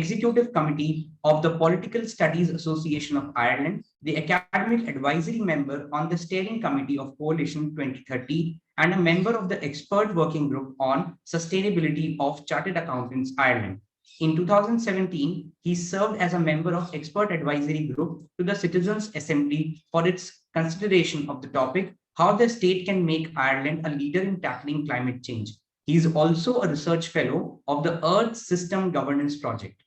Executive Committee of the Political Studies Association of Ireland, the academic advisory member on the Steering Committee of Coalition 2030, and a member of the Expert Working Group on Sustainability of Chartered Accountants Ireland. In 2017, he served as a member of Expert Advisory Group to the Citizens' Assembly for its consideration of the topic, how the state can make Ireland a leader in tackling climate change. He is also a research fellow of the Earth System Governance Project.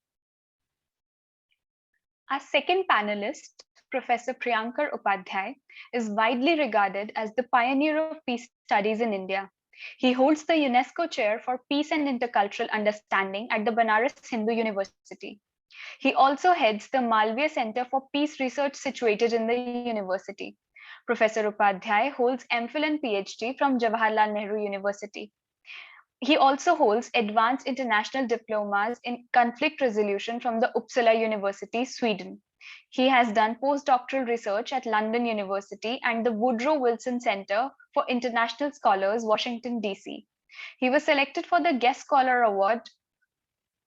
Our second panelist, Professor Priyankar Upadhyay, is widely regarded as the pioneer of peace studies in India. He holds the UNESCO Chair for Peace and Intercultural Understanding at the Banaras Hindu University. He also heads the Malviya Center for Peace Research situated in the university. Professor Upadhyay holds MPhil and PhD from Jawaharlal Nehru University. He also holds advanced international diplomas in conflict resolution from the Uppsala University, Sweden. He has done postdoctoral research at London University and the Woodrow Wilson Center for International Scholars, Washington, D.C. He was selected for the Guest Scholar Award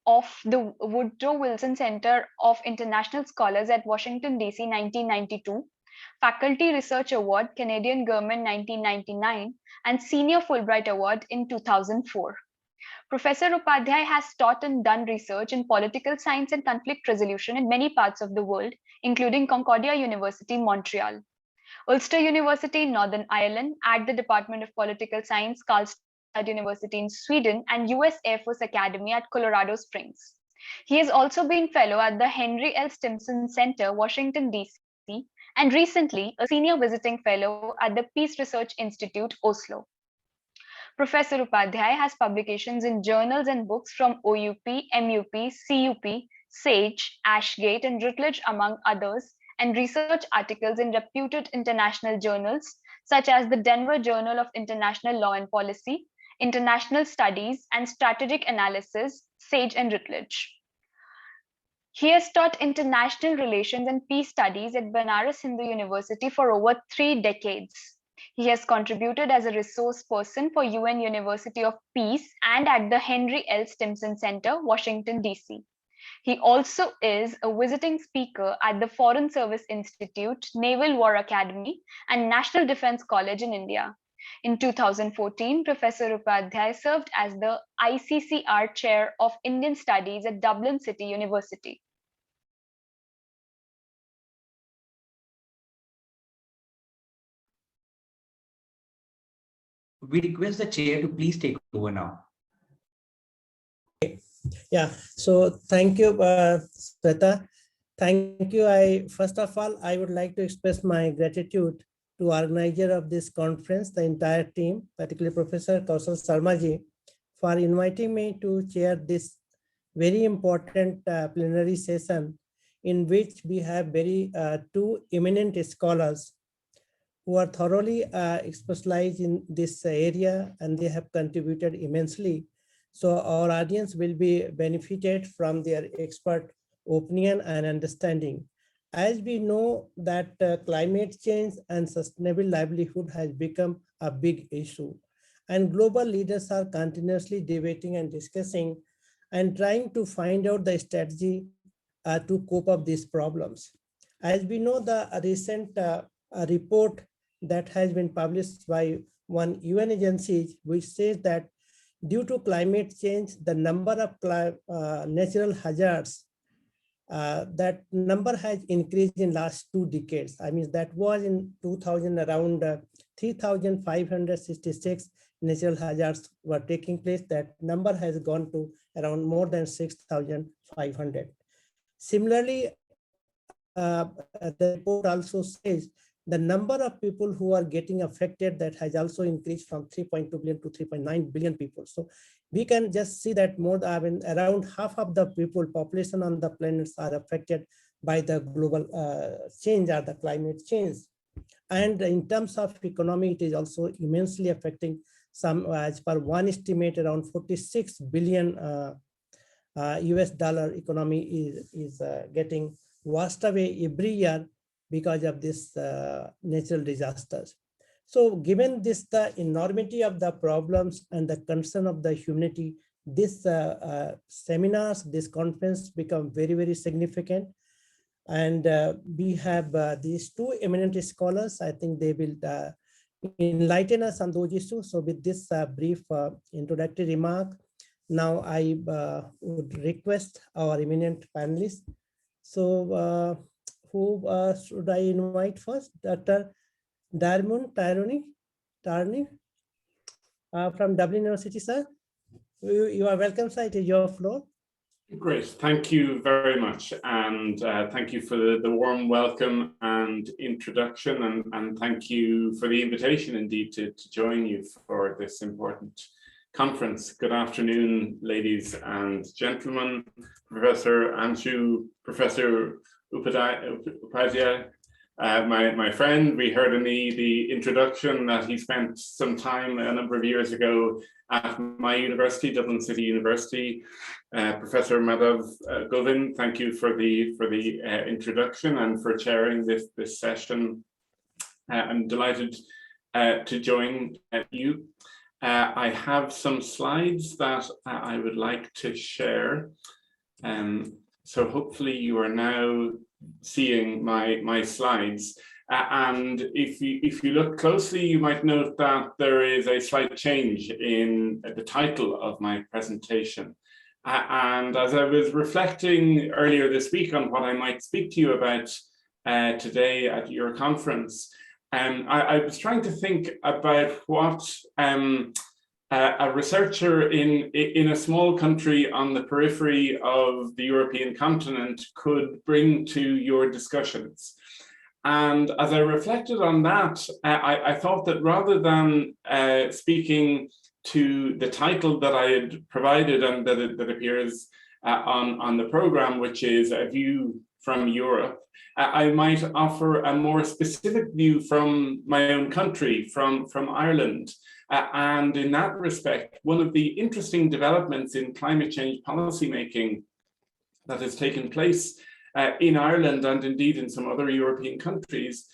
of the Woodrow Wilson Center of International Scholars at Washington, D.C. 1992, Faculty Research Award, Canadian Government 1999, and Senior Fulbright Award in 2004. Professor Upadhyay has taught and done research in political science and conflict resolution in many parts of the world, including Concordia University, Montreal, Ulster University, Northern Ireland, at the Department of Political Science, Karlstad University in Sweden, and US Air Force Academy at Colorado Springs. He has also been fellow at the Henry L. Stimson Center, Washington, D.C., and recently a senior visiting fellow at the Peace Research Institute, Oslo. Professor Upadhyay has publications in journals and books from OUP, MUP, CUP, SAGE, Ashgate, and Routledge, among others, and research articles in reputed international journals such as the Denver Journal of International Law and Policy, International Studies, and Strategic Analysis, SAGE and Routledge. He has taught international relations and peace studies at Banaras Hindu University for over 3 decades. He has contributed as a resource person for UN University of Peace and at the Henry L. Stimson Center, Washington, D.C. He also is a visiting speaker at the Foreign Service Institute, Naval War Academy, and National Defense College in India. In 2014, Professor Upadhyay served as the ICCR Chair of Indian Studies at Dublin City University. We request the chair to please take over now. Yeah, so thank you, Sweta. Thank you. First of all, I would like to express my gratitude to organizer of this conference, the entire team, particularly Professor Kaushal Sharma-ji, for inviting me to chair this very important plenary session in which we have two eminent scholars who are thoroughly specialized in this area, and they have contributed immensely. So our audience will be benefited from their expert opinion and understanding. As we know that climate change and sustainable livelihood has become a big issue, and global leaders are continuously debating and discussing and trying to find out the strategy to cope up these problems. As we know, the recent report that has been published by one UN agency, which says that due to climate change, the number of natural hazards, that number has increased in last 2 decades. I mean, that was in 2000 around 3,566 natural hazards were taking place. That number has gone to around more than 6,500. Similarly, the report also says the number of people who are getting affected, that has also increased from 3.2 billion to 3.9 billion people. So we can just see that around half of the population on the planets are affected by the global change or the climate change. And in terms of economy, it is also immensely affecting some, as per one estimate, around 46 billion US dollar economy is getting washed away every year because of this natural disasters. So given this, the enormity of the problems and the concern of the humanity, this seminars, this conference become very, very significant. And we have these two eminent scholars. I think they will enlighten us on those issues. So with this brief introductory remark, now I would request our eminent panelists. So who should I invite first? Dr. Darmun Tarni from Dublin University, sir. You are welcome, sir. It is your floor. Great, thank you very much, and thank you for the warm welcome and introduction, and thank you for the invitation indeed to join you for this important conference. Good afternoon, ladies and gentlemen, Professor Anshu, Professor Upadhyay, my friend. We heard in the introduction that he spent some time a number of years ago at my university, Dublin City University. Professor Madhav Govind, thank you for the introduction and for chairing this session. I'm delighted to join you. I have some slides that I would like to share. So hopefully you are now seeing my slides. And if you look closely, you might note that there is a slight change in the title of my presentation. And as I was reflecting earlier this week on what I might speak to you about today at your conference, I was trying to think about what a researcher in a small country on the periphery of the European continent could bring to your discussions. And as I reflected on that, I thought that rather than speaking to the title that I had provided and that appears on the program, which is A View from Europe, I might offer a more specific view from my own country, from Ireland. And in that respect, one of the interesting developments in climate change policymaking that has taken place in Ireland and indeed in some other European countries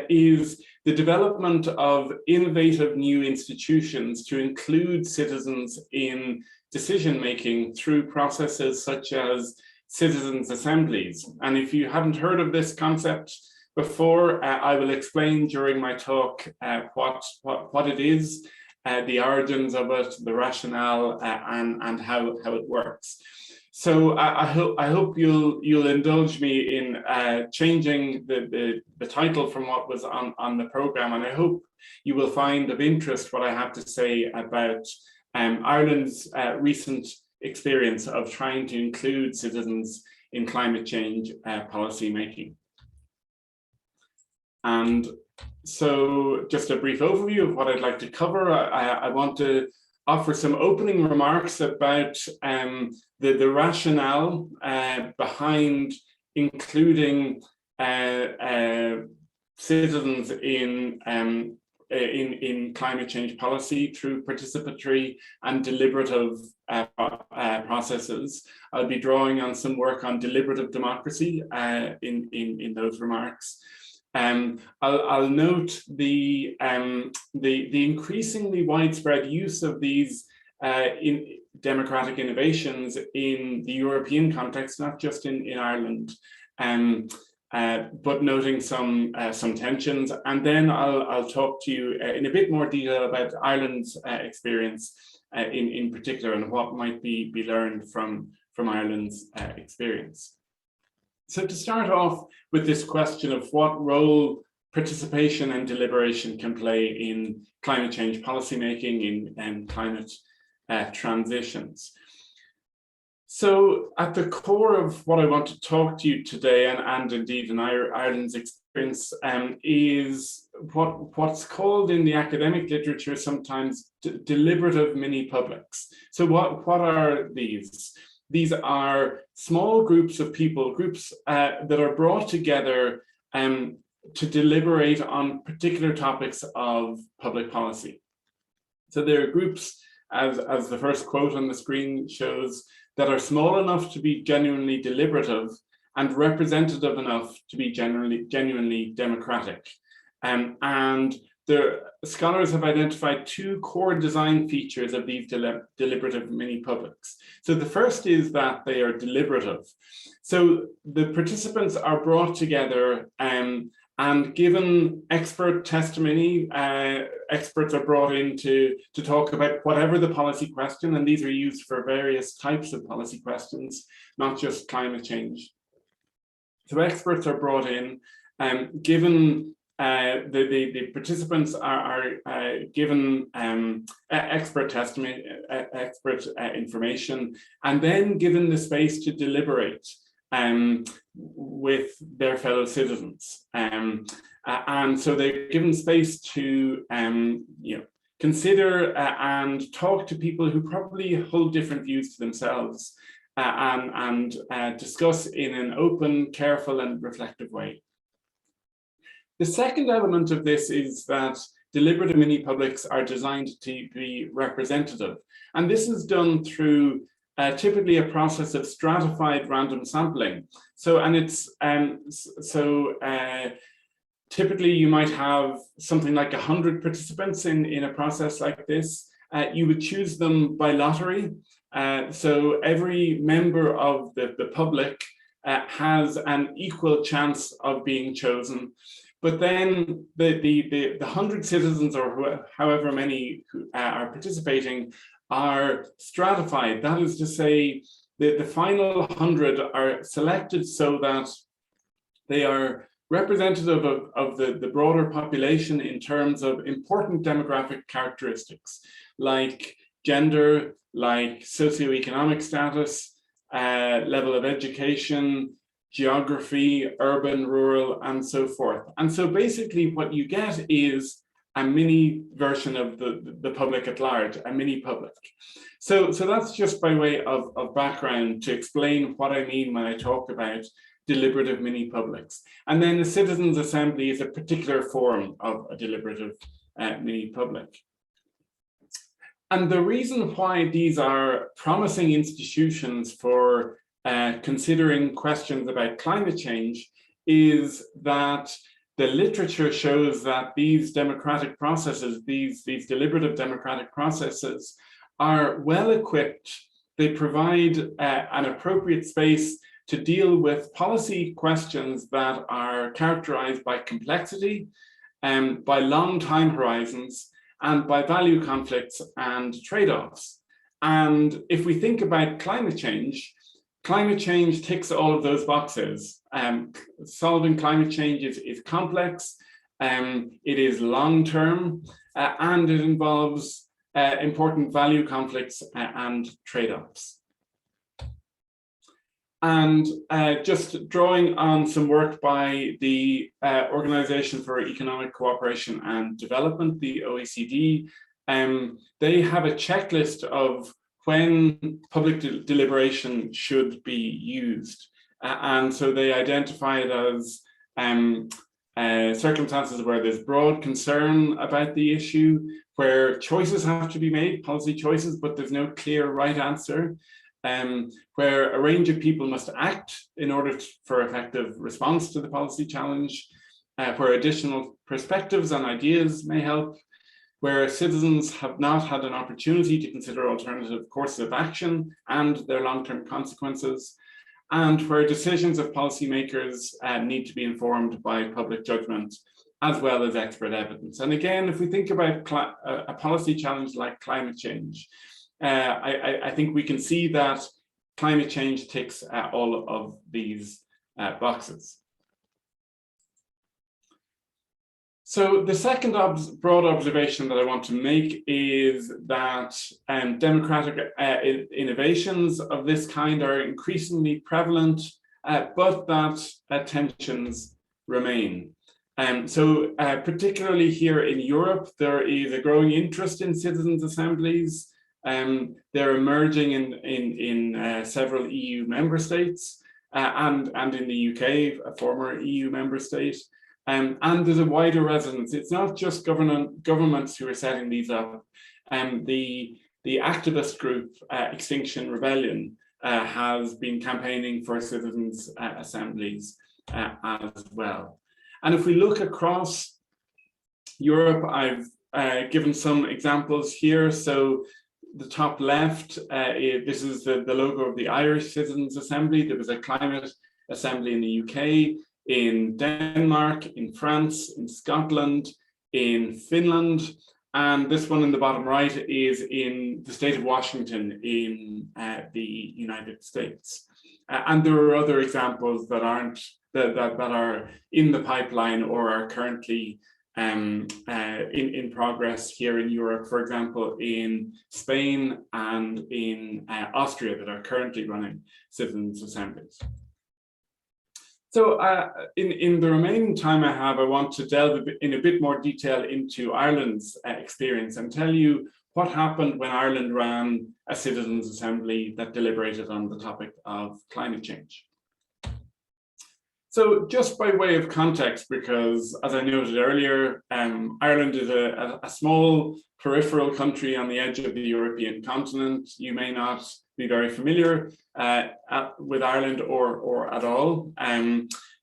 is the development of innovative new institutions to include citizens in decision-making through processes such as citizens' assemblies. And if you haven't heard of this concept before, I will explain during my talk what it is, the origins of it, the rationale, and how it works. So I hope you'll indulge me in changing the title from what was on the program, and I hope you will find of interest what I have to say about Ireland's recent experience of trying to include citizens in climate change policy making. And so just a brief overview of what I'd like to cover. I want to offer some opening remarks about the rationale behind including citizens in climate change policy through participatory and deliberative processes. I'll be drawing on some work on deliberative democracy in those remarks. I'll note the increasingly widespread use of these democratic innovations in the European context, not just in Ireland, but noting some tensions. And then I'll talk to you in a bit more detail about Ireland's experience in particular and what might be learned from Ireland's experience. So to start off with this question of what role participation and deliberation can play in climate change policymaking, in climate transitions. So at the core of what I want to talk to you today, and indeed in Ireland's experience, is what's called in the academic literature sometimes deliberative mini-publics. So what are these? These are small groups of people, groups that are brought together to deliberate on particular topics of public policy. So there are groups, as the first quote on the screen shows, that are small enough to be genuinely deliberative and representative enough to be genuinely democratic. And the scholars have identified two core design features of these deliberative mini-publics. So the first is that they are deliberative. So the participants are brought together and given expert testimony, experts are brought in to talk about whatever the policy question, and these are used for various types of policy questions, not just climate change. So experts are brought in, given the participants are given expert testimony, expert information, and then given the space to deliberate with their fellow citizens. And so they're given space to consider and talk to people who probably hold different views to themselves, and discuss in an open, careful, and reflective way. The second element of this is that deliberative mini-publics are designed to be representative. And this is done through typically a process of stratified random sampling. So, and it's typically you might have something like 100 participants in a process like this. You would choose them by lottery. So every member of the public has an equal chance of being chosen. But then the 100 citizens, or however many who are participating, are stratified. That is to say, the final 100 are selected so that they are representative of the broader population in terms of important demographic characteristics like gender, like socioeconomic status, level of education, geography, urban, rural, and so forth. And so basically what you get is a mini version of the public at large, a mini public. So that's just by way of background to explain what I mean when I talk about deliberative mini publics. And then the Citizens' Assembly is a particular form of a deliberative mini public. And the reason why these are promising institutions for considering questions about climate change is that the literature shows that these democratic processes, these deliberative democratic processes, are well equipped. They provide an appropriate space to deal with policy questions that are characterized by complexity, by long time horizons, and by value conflicts and trade-offs. And if we think about climate change ticks all of those boxes. Solving climate change is complex, it is long-term, and it involves important value conflicts and trade-offs. And just drawing on some work by the Organization for Economic Cooperation and Development, the OECD, they have a checklist of when public deliberation should be used. And so they identify it as circumstances where there's broad concern about the issue, where choices have to be made, policy choices, but there's no clear right answer, where a range of people must act in order for effective response to the policy challenge, where additional perspectives and ideas may help, where citizens have not had an opportunity to consider alternative courses of action and their long-term consequences, and where decisions of policymakers need to be informed by public judgment as well as expert evidence. And again, if we think about a policy challenge like climate change, I think we can see that climate change ticks all of these boxes. So the second broad observation that I want to make is that democratic innovations of this kind are increasingly prevalent, but that tensions remain. So particularly here in Europe, there is a growing interest in citizens' assemblies. They're emerging in several EU member states and in the UK, a former EU member state. And there's a wider resonance. It's not just governments who are setting these up. The activist group Extinction Rebellion has been campaigning for citizens' assemblies as well. And if we look across Europe, I've given some examples here. So the top left, this is the logo of the Irish Citizens Assembly. There was a climate assembly in the UK, in Denmark, in France, in Scotland, in Finland, and this one in the bottom right is in the state of Washington in the United States. And there are other examples that aren't that are in the pipeline or are currently in progress here in Europe, for example, in Spain and in Austria, that are currently running citizens' assemblies. So in the remaining time I have, I want to delve in a bit more detail into Ireland's experience and tell you what happened when Ireland ran a citizens' assembly that deliberated on the topic of climate change. So just by way of context, because as I noted earlier, Ireland is a small peripheral country on the edge of the European continent. You may not be very familiar with Ireland or at all.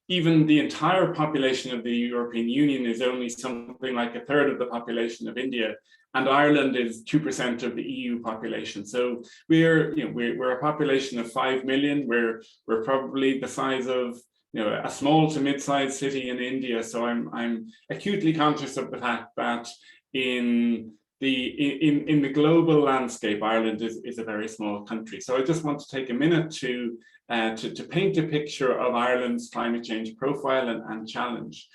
Even the entire population of the European Union is only something like a third of the population of India, and Ireland is 2% of the EU population. So we're a population of 5 million. We're probably the size of a small to mid-sized city in India. So I'm acutely conscious of the fact that in the global landscape, Ireland is a very small country. So I just want to take a minute to paint a picture of Ireland's climate change profile and challenge.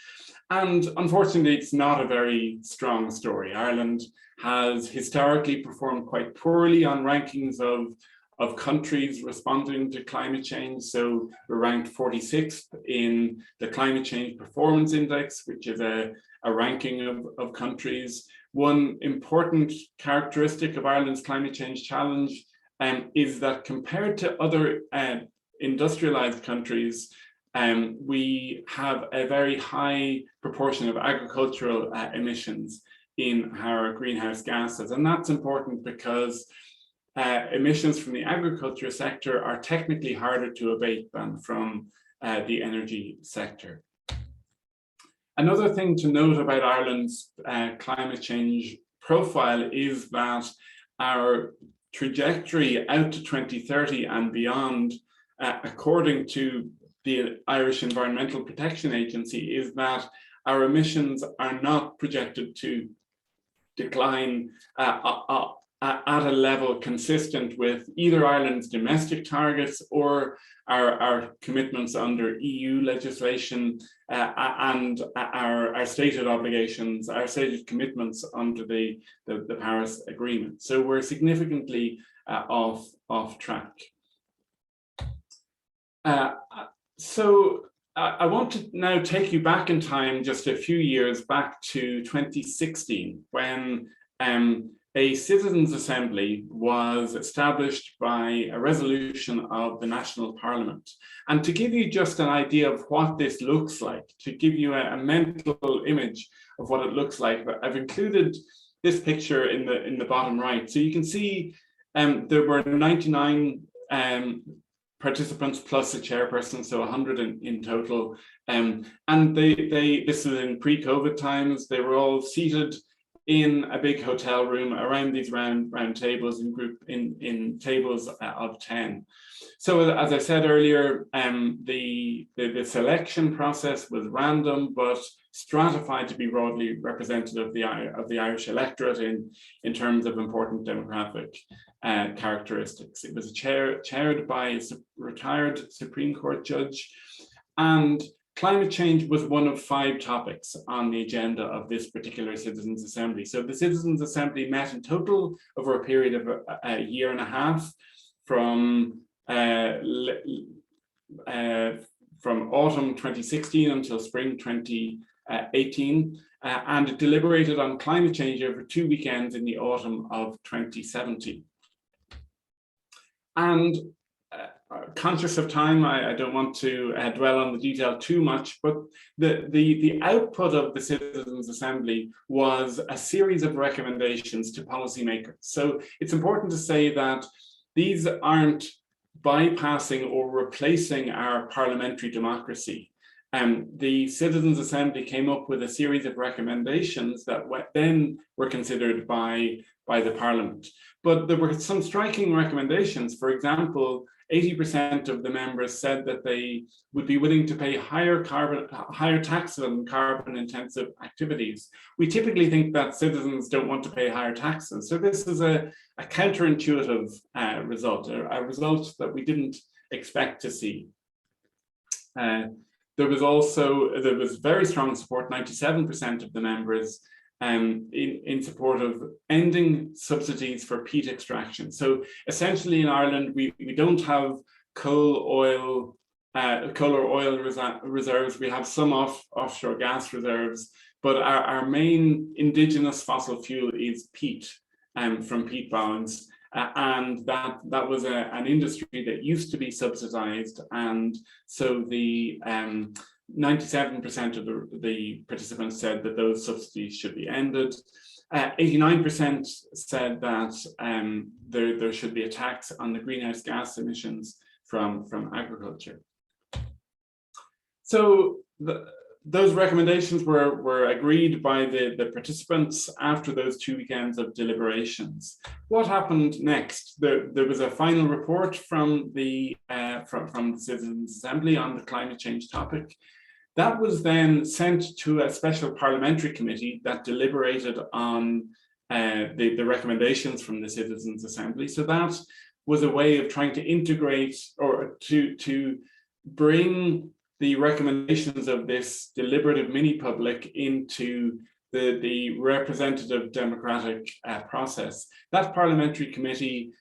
And unfortunately, it's not a very strong story. Ireland has historically performed quite poorly on rankings of countries responding to climate change. So we're ranked 46th in the Climate Change Performance Index, which is a ranking of countries. One important characteristic of Ireland's climate change challenge is that compared to other industrialized countries, we have a very high proportion of agricultural emissions in our greenhouse gases. And that's important because emissions from the agriculture sector are technically harder to abate than from the energy sector. Another thing to note about Ireland's climate change profile is that our trajectory out to 2030 and beyond, according to the Irish Environmental Protection Agency, is that our emissions are not projected to decline at a level consistent with either Ireland's domestic targets or our commitments under EU legislation and our stated obligations, our stated commitments under the Paris Agreement. So we're significantly off track. So I want to now take you back in time just a few years, back to 2016, when a citizens' assembly was established by a resolution of the National Parliament. And to give you just an idea of what this looks like, to give you a mental image of what it looks like, I've included this picture in the bottom right. So you can see there were 99 participants plus a chairperson, so 100 in total. And this was in pre-COVID times. They were all seated in a big hotel room around these round tables in tables of 10. So as I said earlier, the selection process was random but stratified to be broadly representative of the Irish electorate in terms of important demographic characteristics. It was chaired by a retired Supreme Court judge, and climate change was one of 5 topics on the agenda of this particular Citizens' Assembly. So the Citizens' Assembly met in total over a period of a year and a half, from autumn 2016 until spring 2018, and it deliberated on climate change over 2 weekends in the autumn of 2017. And conscious of time, I don't want to dwell on the detail too much, but the output of the Citizens' Assembly was a series of recommendations to policymakers. So it's important to say that these aren't bypassing or replacing our parliamentary democracy. The Citizens' Assembly came up with a series of recommendations that then were considered by the Parliament. But there were some striking recommendations. For example, 80% of the members said that they would be willing to pay higher taxes on carbon-intensive activities. We typically think that citizens don't want to pay higher taxes. So this is a counterintuitive result, a result that we didn't expect to see. There was very strong support, 97% of the members in support of ending subsidies for peat extraction. So essentially in Ireland, we don't have coal or oil reserves. We have some offshore gas reserves, but our main indigenous fossil fuel is peat from peat bounds. And that was an industry that used to be subsidized, and so the 97% of the participants said that those subsidies should be ended. 89% said that there should be a tax on the greenhouse gas emissions from agriculture. So those recommendations were agreed by the participants after those 2 weekends of deliberations. What happened next? There was a final report from the Citizens' Assembly on the climate change topic. That was then sent to a special parliamentary committee that deliberated on the recommendations from the Citizens' Assembly. So that was a way of trying to integrate or to bring the recommendations of this deliberative mini-public into the representative democratic process. That parliamentary committee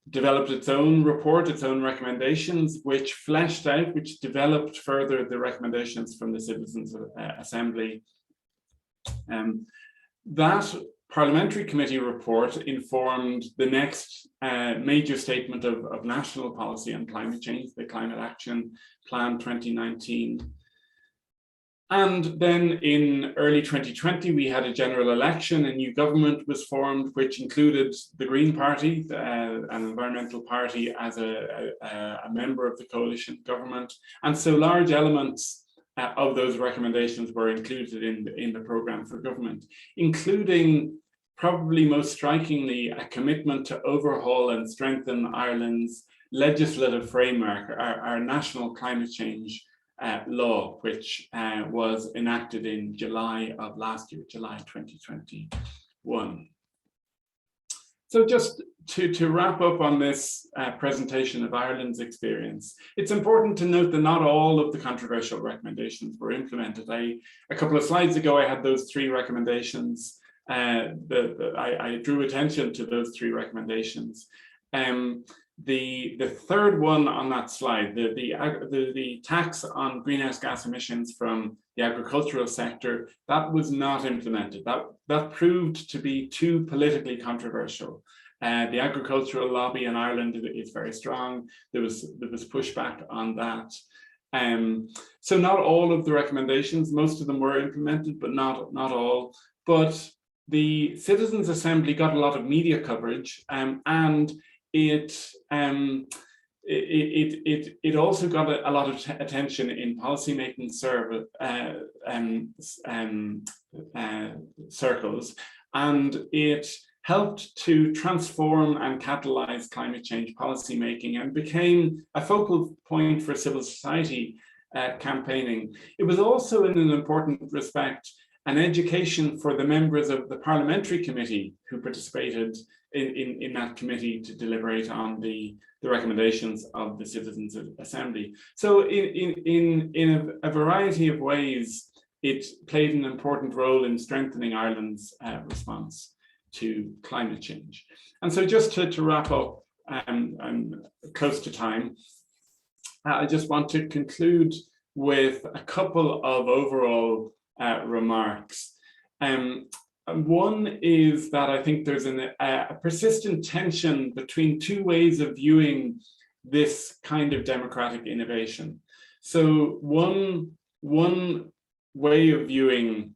developed its own report, its own recommendations, which developed further the recommendations from the Citizens' Assembly. That parliamentary committee report informed the next major statement of national policy on climate change, the Climate Action Plan 2019. And then in early 2020, we had a general election. A new government was formed, which included the Green Party, an environmental party, as a member of the coalition government. And so large elements of those recommendations were included in the programme for government, including, probably most strikingly, a commitment to overhaul and strengthen Ireland's legislative framework, our national climate change law, which was enacted in July of last year, July 2021. So just to wrap up on this presentation of Ireland's experience, it's important to note that not all of the controversial recommendations were implemented. A couple of slides ago, I had those 3 recommendations. I drew attention to those 3 recommendations. The third one on that slide, the tax on greenhouse gas emissions from the agricultural sector, that was not implemented. That proved to be too politically controversial. The agricultural lobby in Ireland is very strong. There was pushback on that. So not all of the recommendations, most of them were implemented, but not all. But the Citizens' Assembly got a lot of media coverage, and it also got a lot of attention in policymaking circles, and it helped to transform and catalyze climate change policymaking and became a focal point for civil society campaigning. It was also, in an important respect, an education for the members of the parliamentary committee who participated in that committee to deliberate on the recommendations of the Citizens' Assembly. So in a variety of ways, it played an important role in strengthening Ireland's response to climate change. And so just to wrap up, I'm close to time, I just want to conclude with a couple of overall remarks. One is that I think there's a persistent tension between 2 ways of viewing this kind of democratic innovation. So one way of viewing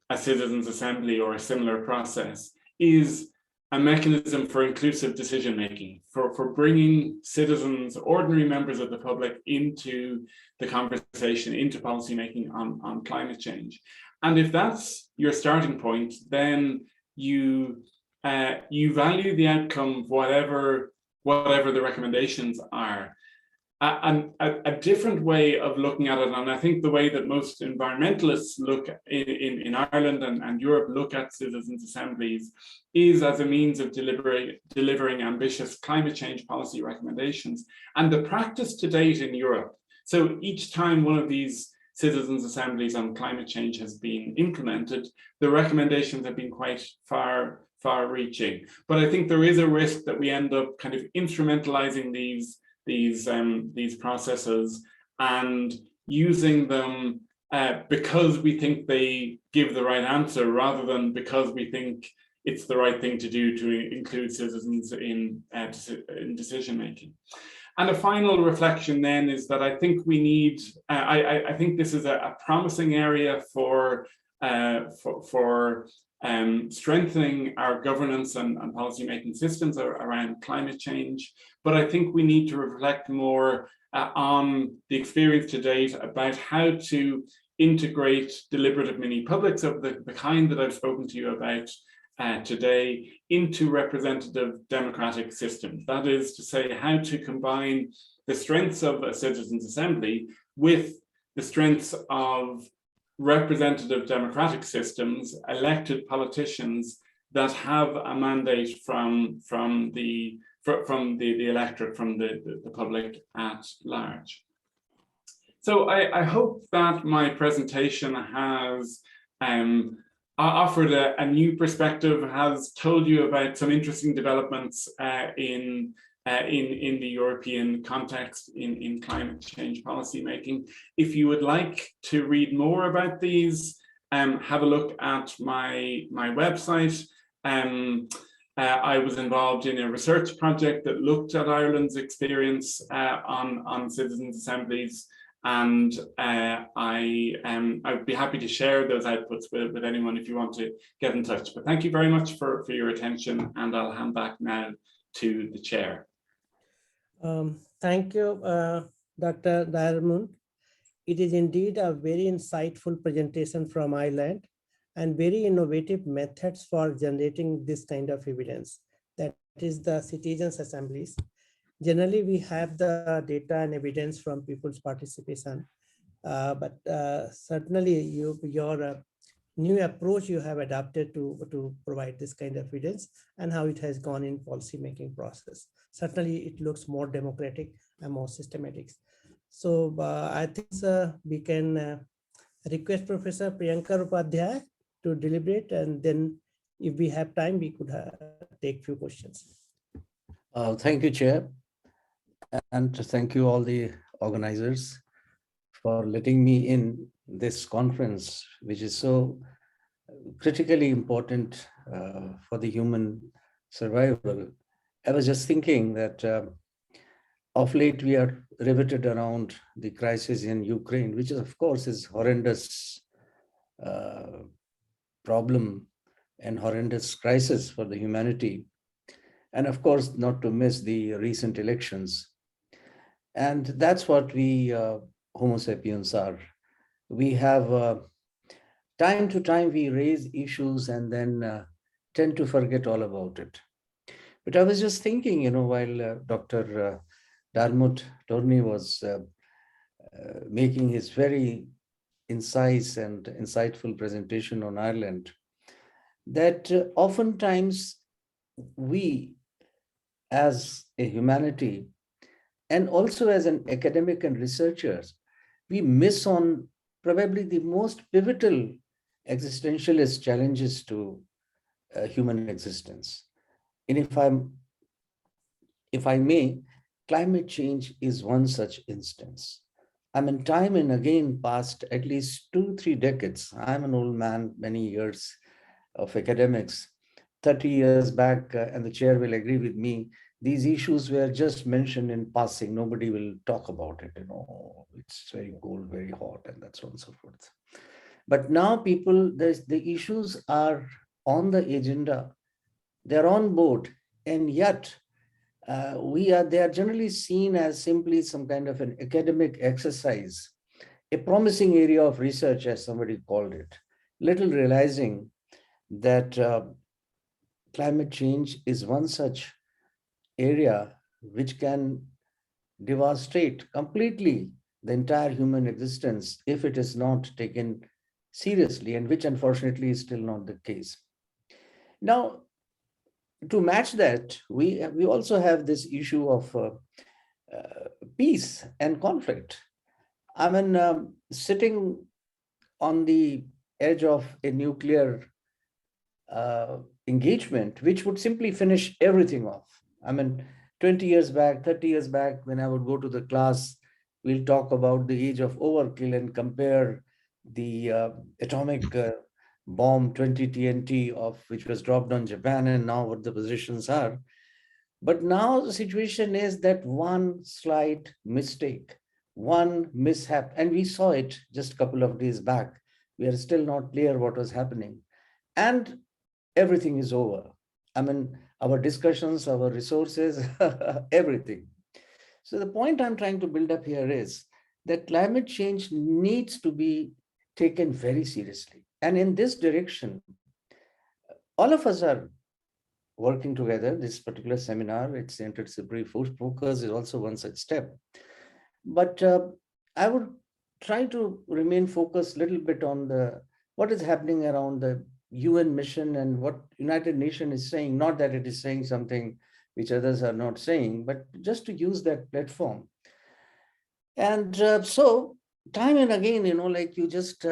a Citizens' Assembly or a similar process is a mechanism for inclusive decision-making, for bringing citizens, ordinary members of the public into the conversation, into policymaking on climate change. And if that's your starting point, then you value the outcome, whatever the recommendations are. A different way of looking at it, and I think the way that most environmentalists look in Ireland and Europe look at citizens' assemblies, is as a means of delivering ambitious climate change policy recommendations. And the practice to date in Europe, so each time one of these citizens' assemblies on climate change has been implemented, the recommendations have been quite far-reaching. But I think there is a risk that we end up kind of instrumentalizing these processes and using them because we think they give the right answer, rather than because we think it's the right thing to do to include citizens in decision making. And a final reflection then is that I think we need, I think this is a promising area for strengthening our governance and policy-making systems around climate change. But I think we need to reflect more on the experience to date about how to integrate deliberative mini-publics of the kind that I've spoken to you about today into representative democratic systems. That is to say, how to combine the strengths of a citizens' assembly with the strengths of representative democratic systems, elected politicians that have a mandate from the electorate, from the public at large. So I hope that my presentation has offered a new perspective, has told you about some interesting developments in the European context in climate change policy making. If you would like to read more about these, have a look at my website. I was involved in a research project that looked at Ireland's experience on citizens' assemblies, and I'd be happy to share those outputs with anyone if you want to get in touch. But thank you very much for your attention, and I'll hand back now to the chair. Thank you, Dr. Diarmuid. It is indeed a very insightful presentation from Ireland and very innovative methods for generating this kind of evidence. That is the citizens' assemblies. Generally, we have the data and evidence from people's participation, but certainly your new approach you have adapted to provide this kind of evidence and how it has gone in policy-making process. Certainly, it looks more democratic and more systematic. So I think we can request Professor Priyankar Upadhyay to deliberate, and then if we have time, we could take few questions. Thank you, Chair. And thank you all the organizers for letting me in this conference, which is so critically important for the human survival. I was just thinking that of late we are riveted around the crisis in Ukraine, which is, of course, is horrendous problem and horrendous crisis for the humanity. And of course, not to miss the recent elections. And that's what we Homo sapiens are. We have, time to time, we raise issues and then tend to forget all about it. But I was just thinking, you know, while Dr. Diarmuid Torney was making his very incisive and insightful presentation on Ireland, that oftentimes we, as a humanity, and also as an academic and researchers, we miss on probably the most pivotal existentialist challenges to human existence. And if I may, climate change is one such instance. I mean, time and again past at least 2-3 decades. I'm an old man, many years of academics. 30 years back, and the chair will agree with me, these issues were just mentioned in passing. Nobody will talk about it, you know, it's very cold, very hot, and that's on and so forth. But now people, the issues are on the agenda they're on board, and yet they are generally seen as simply some kind of an academic exercise, a promising area of research, as somebody called it, little realizing that climate change is one such area which can devastate completely the entire human existence if it is not taken seriously, and which unfortunately is still not the case. Now, to match that, we also have this issue of peace and conflict. I mean, sitting on the edge of a nuclear engagement, which would simply finish everything off. I mean, 20 years back, 30 years back, when I would go to the class, we'll talk about the age of overkill and compare the atomic bomb 20 TNT which was dropped on Japan, and now what the positions are. But now the situation is that one slight mistake, one mishap, and we saw it just a couple of days back. We are still not clear what was happening. And everything is over. I mean, our discussions, our resources, everything. So the point I'm trying to build up here is that climate change needs to be taken very seriously. And in this direction, all of us are working together. This particular seminar, its interdisciplinary focus is also one such step. But I would try to remain focused a little bit on what is happening around the UN mission and what United Nations is saying, not that it is saying something which others are not saying, but just to use that platform. And so time and again, like you just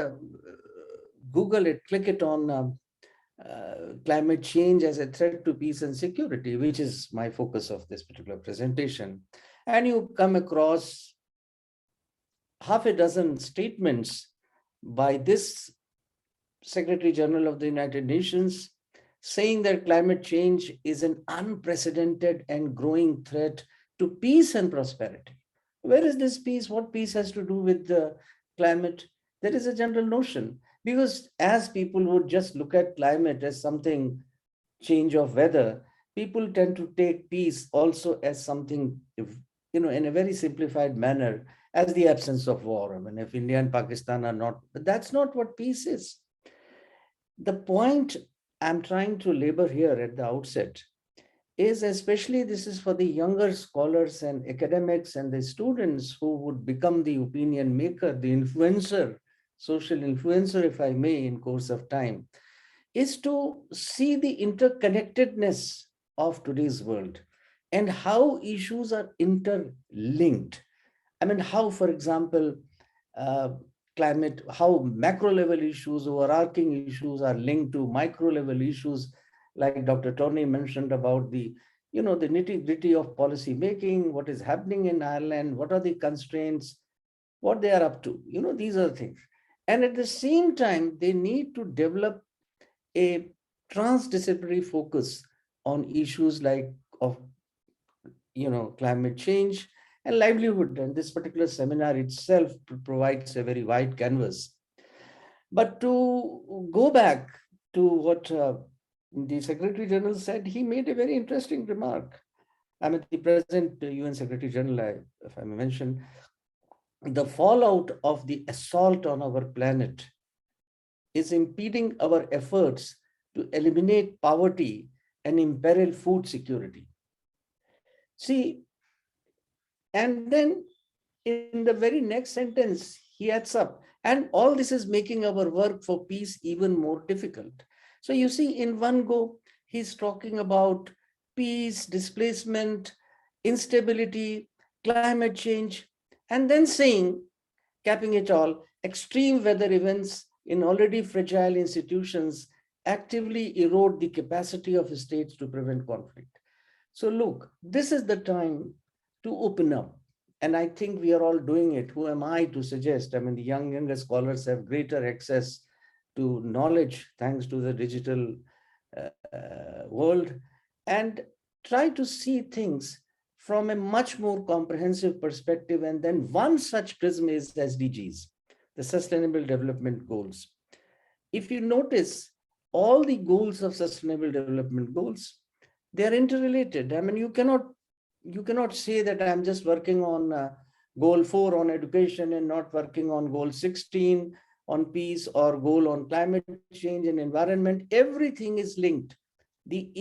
Google it, click it on climate change as a threat to peace and security, which is my focus of this particular presentation. And you come across half a dozen statements by this Secretary General of the United Nations saying that climate change is an unprecedented and growing threat to peace and prosperity. Where is this peace? What peace has to do with the climate? There is a general notion, because as people would just look at climate as something, change of weather, people tend to take peace also as something, in a very simplified manner, as the absence of war. I mean, if India and Pakistan are not, but that's not what peace is. The point I'm trying to labor here at the outset is, especially this is for the younger scholars and academics and the students who would become the opinion maker, the influencer, social influencer, if I may, in course of time, is to see the interconnectedness of today's world and how issues are interlinked. I mean, how, for example, climate, how macro level issues, overarching issues are linked to micro level issues, like Dr. Torney mentioned about the nitty-gritty of policy making, what is happening in Ireland, what are the constraints, what they are up to. These are things. And at the same time, they need to develop a transdisciplinary focus on issues like climate change and livelihood. And this particular seminar itself provides a very wide canvas. But to go back to what the Secretary General said, he made a very interesting remark. I mean, the present UN Secretary General, if I may mention, the fallout of the assault on our planet is impeding our efforts to eliminate poverty and imperil food security. See, and then in the very next sentence, he adds up, and all this is making our work for peace even more difficult. So you see, in one go, he's talking about peace, displacement, instability, climate change, and then saying, capping it all, extreme weather events in already fragile institutions actively erode the capacity of states to prevent conflict. So look, this is the time to open up. And I think we are all doing it. Who am I to suggest? I mean, the younger scholars have greater access to knowledge thanks to the digital world, and try to see things from a much more comprehensive perspective. And then one such prism is SDGs, the Sustainable Development Goals. If you notice, all the goals of sustainable development goals, they are interrelated. I mean, you cannot say that I'm just working on goal 4 on education and not working on goal 16 on peace or goal on climate change and environment. Everything is linked. The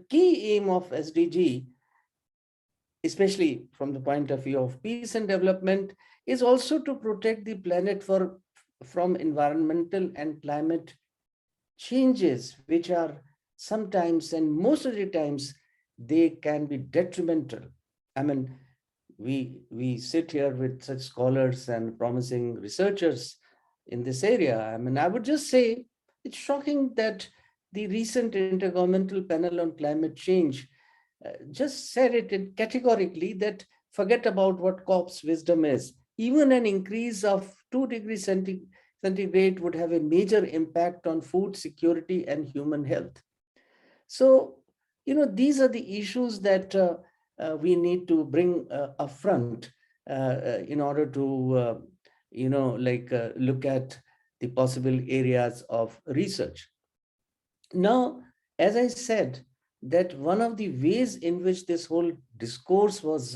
key aim of SDG, especially from the point of view of peace and development, is also to protect the planet from environmental and climate changes, which are sometimes, and most of the times, they can be detrimental. I mean, we sit here with such scholars and promising researchers in this area. I mean, I would just say it's shocking that the recent Intergovernmental Panel on Climate Change just said it categorically that forget about what COP's wisdom is. Even an increase of 2 degrees centigrade would have a major impact on food security and human health. So, these are the issues that we need to bring up front in order to, look at the possible areas of research. Now, as I said, that one of the ways in which this whole discourse was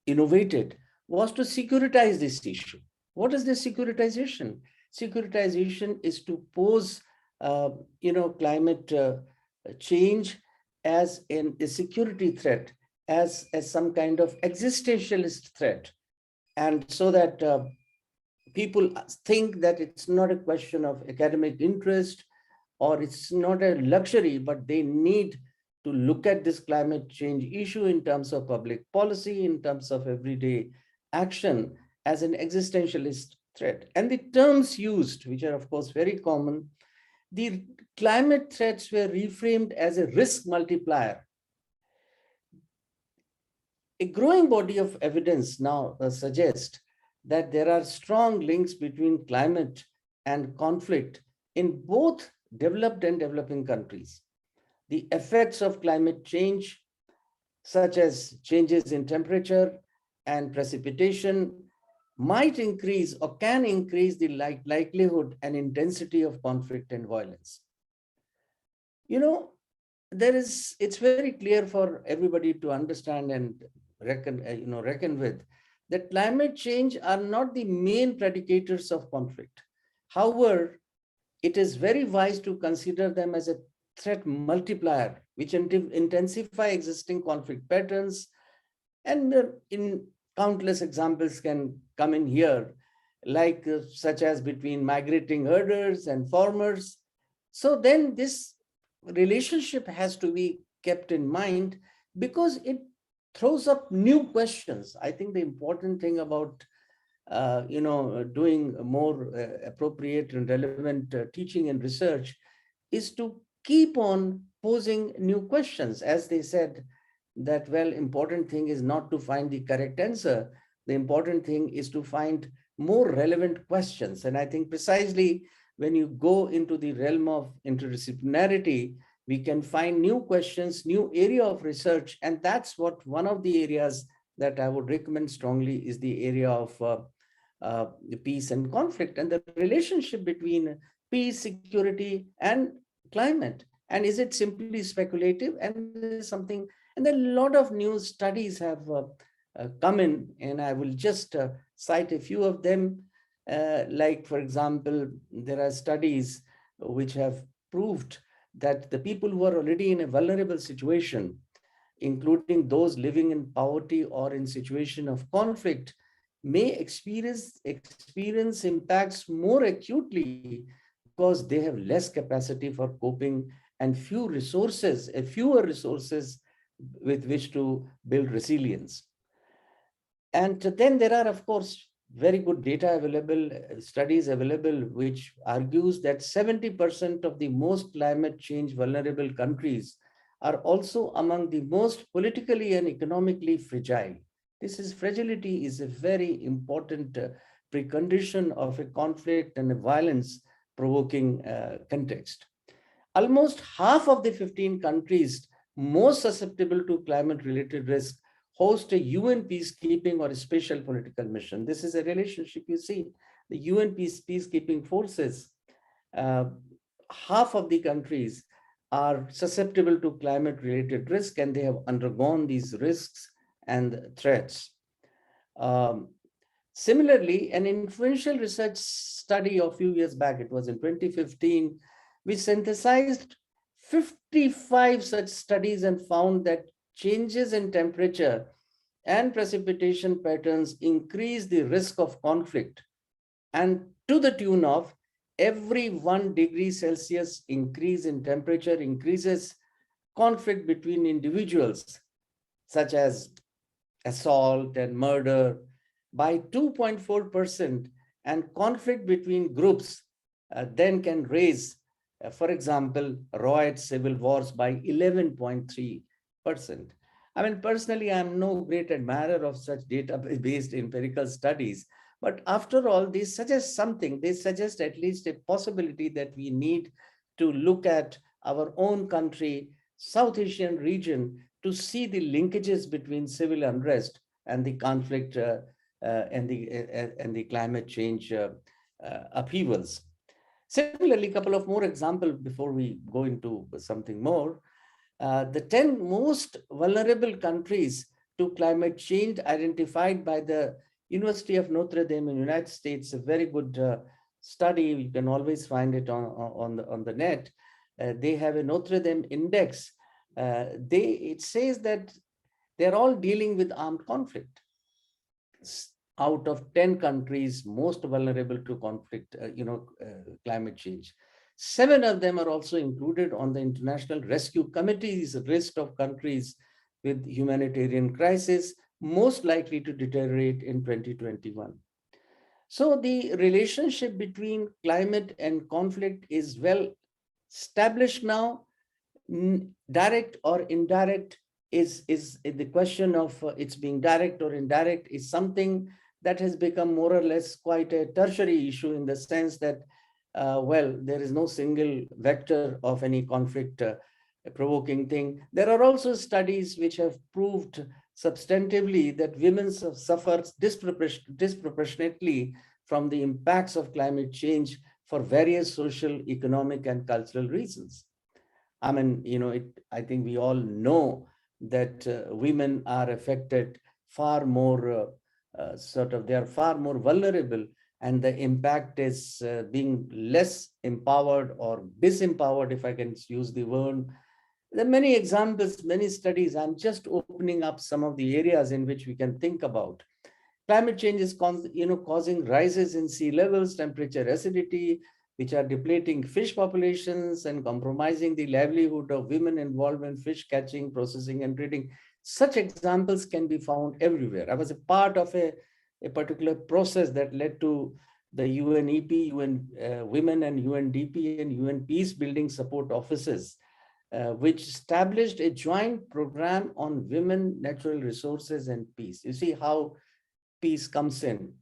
innovated was to securitize this issue. What is this securitization? Securitization is to pose, climate change as a security threat, as some kind of existentialist threat. And so that people think that it's not a question of academic interest, or it's not a luxury, but they need to look at this climate change issue in terms of public policy, in terms of everyday action, as an existentialist threat. And the terms used, which are of course very common, the climate threats were reframed as a risk multiplier. A growing body of evidence now suggests that there are strong links between climate and conflict in both developed and developing countries. The effects of climate change, such as changes in temperature and precipitation, might increase or can increase the likelihood and intensity of conflict and violence. It's very clear for everybody to understand and reckon with that climate change are not the main predicators of conflict. However, it is very wise to consider them as a threat multiplier, which intensify existing conflict patterns. And in countless examples can come in here, like such as between migrating herders and farmers. So then this relationship has to be kept in mind because it throws up new questions. I think the important thing about doing more appropriate and relevant teaching and research is to keep on posing new questions. As they said, that, well, important thing is not to find the correct answer. The important thing is to find more relevant questions. And I think precisely when you go into the realm of interdisciplinarity, we can find new questions, new area of research. And that's what one of the areas that I would recommend strongly is the area of peace and conflict and the relationship between peace, security, and climate. And is it simply speculative? And there's something, and a lot of new studies have come in, and I will just cite a few of them. Like, for example, there are studies which have proved that the people who are already in a vulnerable situation, including those living in poverty or in situation of conflict, may experience impacts more acutely because they have less capacity for coping and fewer resources with which to build resilience. And then there are, of course, very good data available, studies available, which argues that 70% of the most climate change vulnerable countries are also among the most politically and economically fragile. Fragility is a very important precondition of a conflict and a violence provoking context. Almost half of the 15 countries most susceptible to climate related risk host a UN peacekeeping or a special political mission. This is a relationship you see. The UN peacekeeping forces half of the countries are susceptible to climate-related risk, and they have undergone these risks and threats. Similarly, an influential research study a few years back, it was in 2015, we synthesized 55 such studies and found that changes in temperature and precipitation patterns increase the risk of conflict, and to the tune of every 1 degree Celsius increase in temperature increases conflict between individuals, such as assault and murder, by 2.4%, and conflict between groups then can raise, for example, riots, civil wars by 11.3%. I mean, personally, I'm no great admirer of such data-based empirical studies, but after all, they suggest something. They suggest at least a possibility that we need to look at our own country, South Asian region, to see the linkages between civil unrest and the conflict and the climate change upheavals. Similarly, a couple of more examples before we go into something more. The 10 most vulnerable countries to climate change identified by the University of Notre Dame in the United States, a very good study. You can always find it on the net. They have a Notre Dame index. It says that they're all dealing with armed conflict. Out of 10 countries most vulnerable to conflict, climate change, 7 of them are also included on the International Rescue Committee's list of countries with humanitarian crisis most likely to deteriorate in 2021. So the relationship between climate and conflict is well established now. Direct or indirect is the question of it's being direct or indirect is something that has become more or less quite a tertiary issue, in the sense that, well, there is no single vector of any conflict provoking thing. There are also studies which have proved substantively that women suffer disproportionately from the impacts of climate change for various social, economic, and cultural reasons. I mean, I think we all know that women are affected far more, they are far more vulnerable, and the impact is being less empowered or disempowered, if I can use the word. There are many examples, many studies. I'm just opening up some of the areas in which we can think about. Climate change is causing rises in sea levels, temperature, acidity, which are depleting fish populations and compromising the livelihood of women involved in fish catching, processing, and trading. Such examples can be found everywhere. I was a part of a particular process that led to the UNEP, UN Women and UNDP and UN Peace Building Support Offices, which established a joint program on women, natural resources, and peace. You see how peace comes in.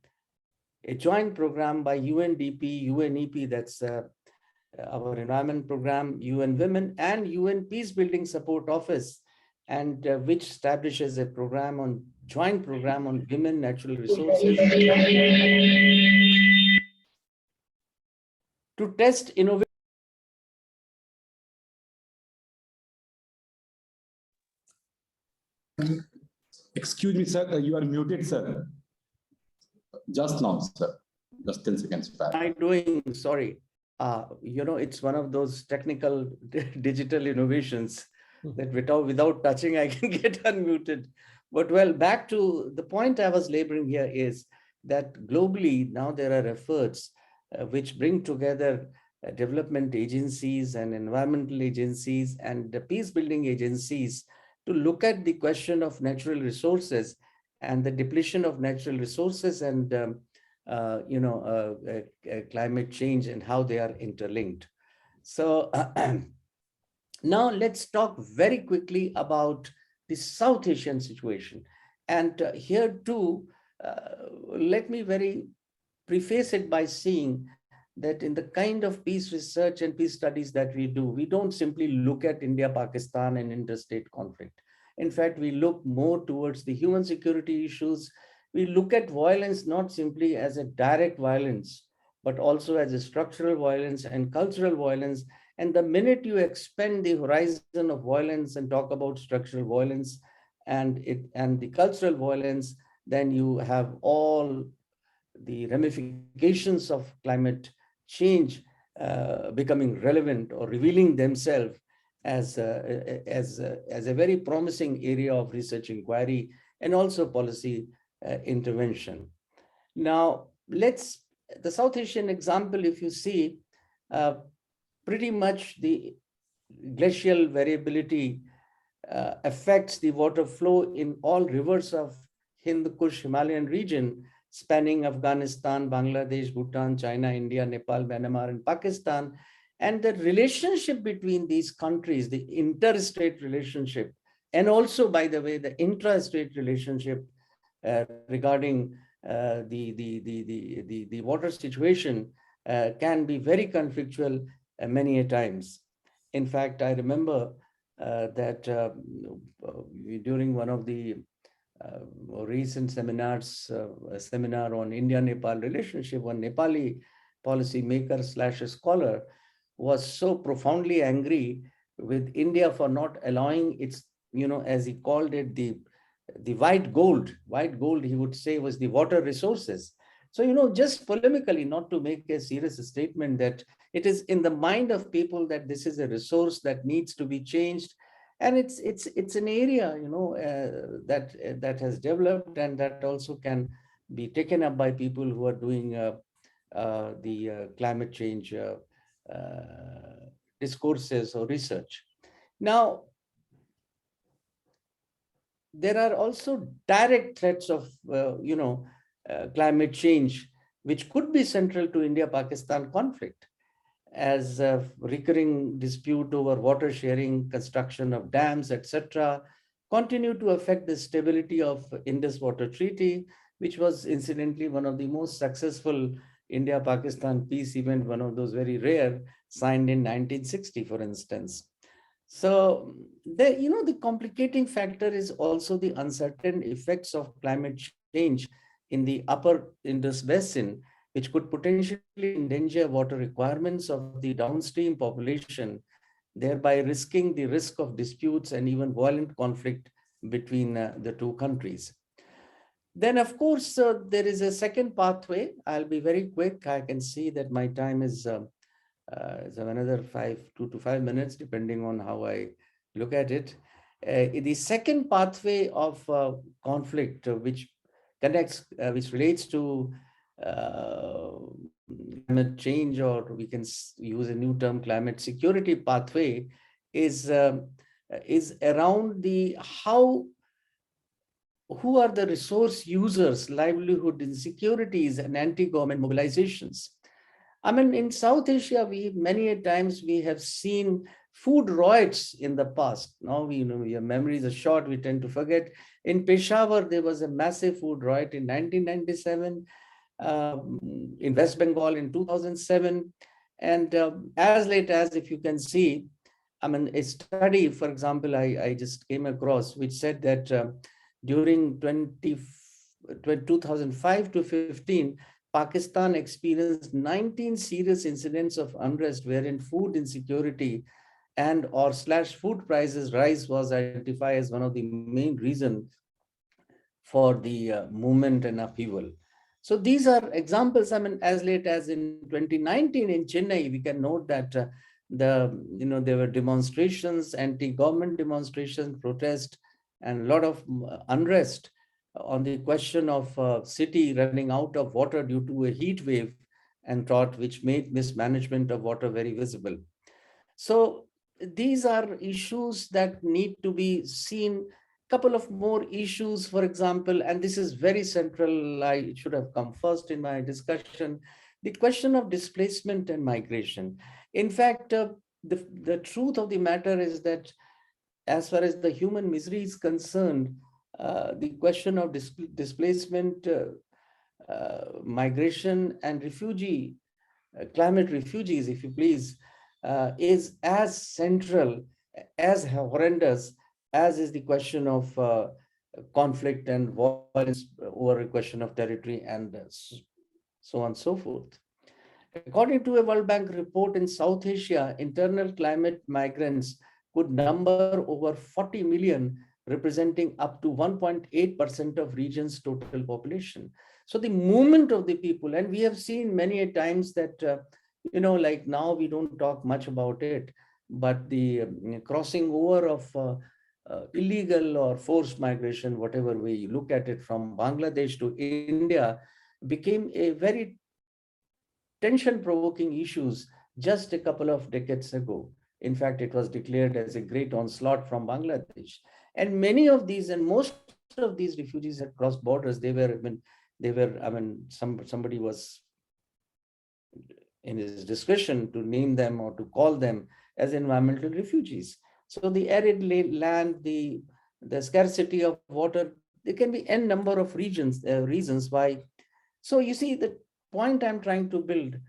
A joint program by UNDP, UNEP, that's our environment program, UN Women, and UN Peace Building Support Office, and which establishes a joint program on women, natural resources, to test innovation. Excuse me, sir, you are muted, sir. Just now, sir. Just 10 seconds back. What am I doing? Sorry. It's one of those technical digital innovations that without touching, I can get unmuted. But well, back to the point I was laboring here is that globally now there are efforts which bring together development agencies and environmental agencies and the peace building agencies to look at the question of natural resources and the depletion of natural resources and climate change and how they are interlinked. So now let's talk very quickly about the South Asian situation. And here too, let me preface it by saying that in the kind of peace research and peace studies that we do, we don't simply look at India, Pakistan and interstate conflict. In fact, we look more towards the human security issues. We look at violence not simply as a direct violence, but also as a structural violence and cultural violence. And the minute you expand the horizon of violence and talk about structural violence and the cultural violence, then you have all the ramifications of climate change becoming relevant or revealing themselves as a very promising area of research inquiry and also policy intervention. Now, the South Asian example, if you see, pretty much the glacial variability affects the water flow in all rivers of Hind Kush Himalayan region, spanning Afghanistan, Bangladesh, Bhutan, China, India, Nepal, Myanmar, and Pakistan. And the relationship between these countries, the interstate relationship, and also, by the way, the intrastate relationship regarding the water situation can be very conflictual many a times. In fact, I remember that during one of the recent seminars, a seminar on India-Nepal relationship, one Nepali policy maker / a scholar was so profoundly angry with India for not allowing its, as he called it, the white gold, he would say, was the water resources. So, just polemically, not to make a serious statement, that it is in the mind of people that this is a resource that needs to be changed. And it's an area, that has developed, and that also can be taken up by people who are doing the climate change discourses or research. Now, there are also direct threats of, climate change, which could be central to India-Pakistan conflict, as a recurring dispute over water sharing, construction of dams, etc., continue to affect the stability of Indus Water Treaty, which was incidentally one of the most successful India-Pakistan peace event, one of those very rare, signed in 1960, for instance. So the complicating factor is also the uncertain effects of climate change in the upper Indus Basin, which could potentially endanger water requirements of the downstream population, thereby risking the risk of disputes and even violent conflict between the two countries. Then, of course, there is a second pathway. I'll be very quick. I can see that my time is another 2 to 5 minutes, depending on how I look at it. The second pathway of conflict, which relates to climate change, or we can use a new term, climate security pathway, is around who are the resource users, livelihood insecurities, and anti-government mobilizations. I mean, in South Asia, many times we have seen food riots in the past. Now, your memories are short, we tend to forget. In Peshawar, there was a massive food riot in 1997, in West Bengal in 2007. And as late as, if you can see, I mean, a study, for example, I just came across, which said that during 2005 to 15, Pakistan experienced 19 serious incidents of unrest wherein food insecurity and/or food prices rise was identified as one of the main reasons for the movement and upheaval. So these are examples. I mean, as late as in 2019 in Chennai, we can note that there were demonstrations, anti-government demonstrations, protests, and a lot of unrest on the question of city running out of water due to a heat wave and drought, which made mismanagement of water very visible. So these are issues that need to be seen. Couple of more issues, for example, and this is very central, I should have come first in my discussion, the question of displacement and migration. In fact, the truth of the matter is that as far as the human misery is concerned, the question of displacement, migration, and climate refugees, if you please, is as central, as horrendous as is the question of conflict and violence over a question of territory and so on and so forth. According to a World Bank report, in South Asia, internal climate migrants could number over 40 million, representing up to 1.8% of region's total population. So the movement of the people, and we have seen many a times that, like now we don't talk much about it, but the crossing over of illegal or forced migration, whatever we look at it, from Bangladesh to India, became a very tension-provoking issues just a couple of decades ago. In fact, it was declared as a great onslaught from Bangladesh. And many of these, and most of these refugees had crossed borders. Somebody was in his discretion to name them or to call them as environmental refugees. So the arid land, the scarcity of water, there can be n number of reasons why. So you see, the point I'm trying to build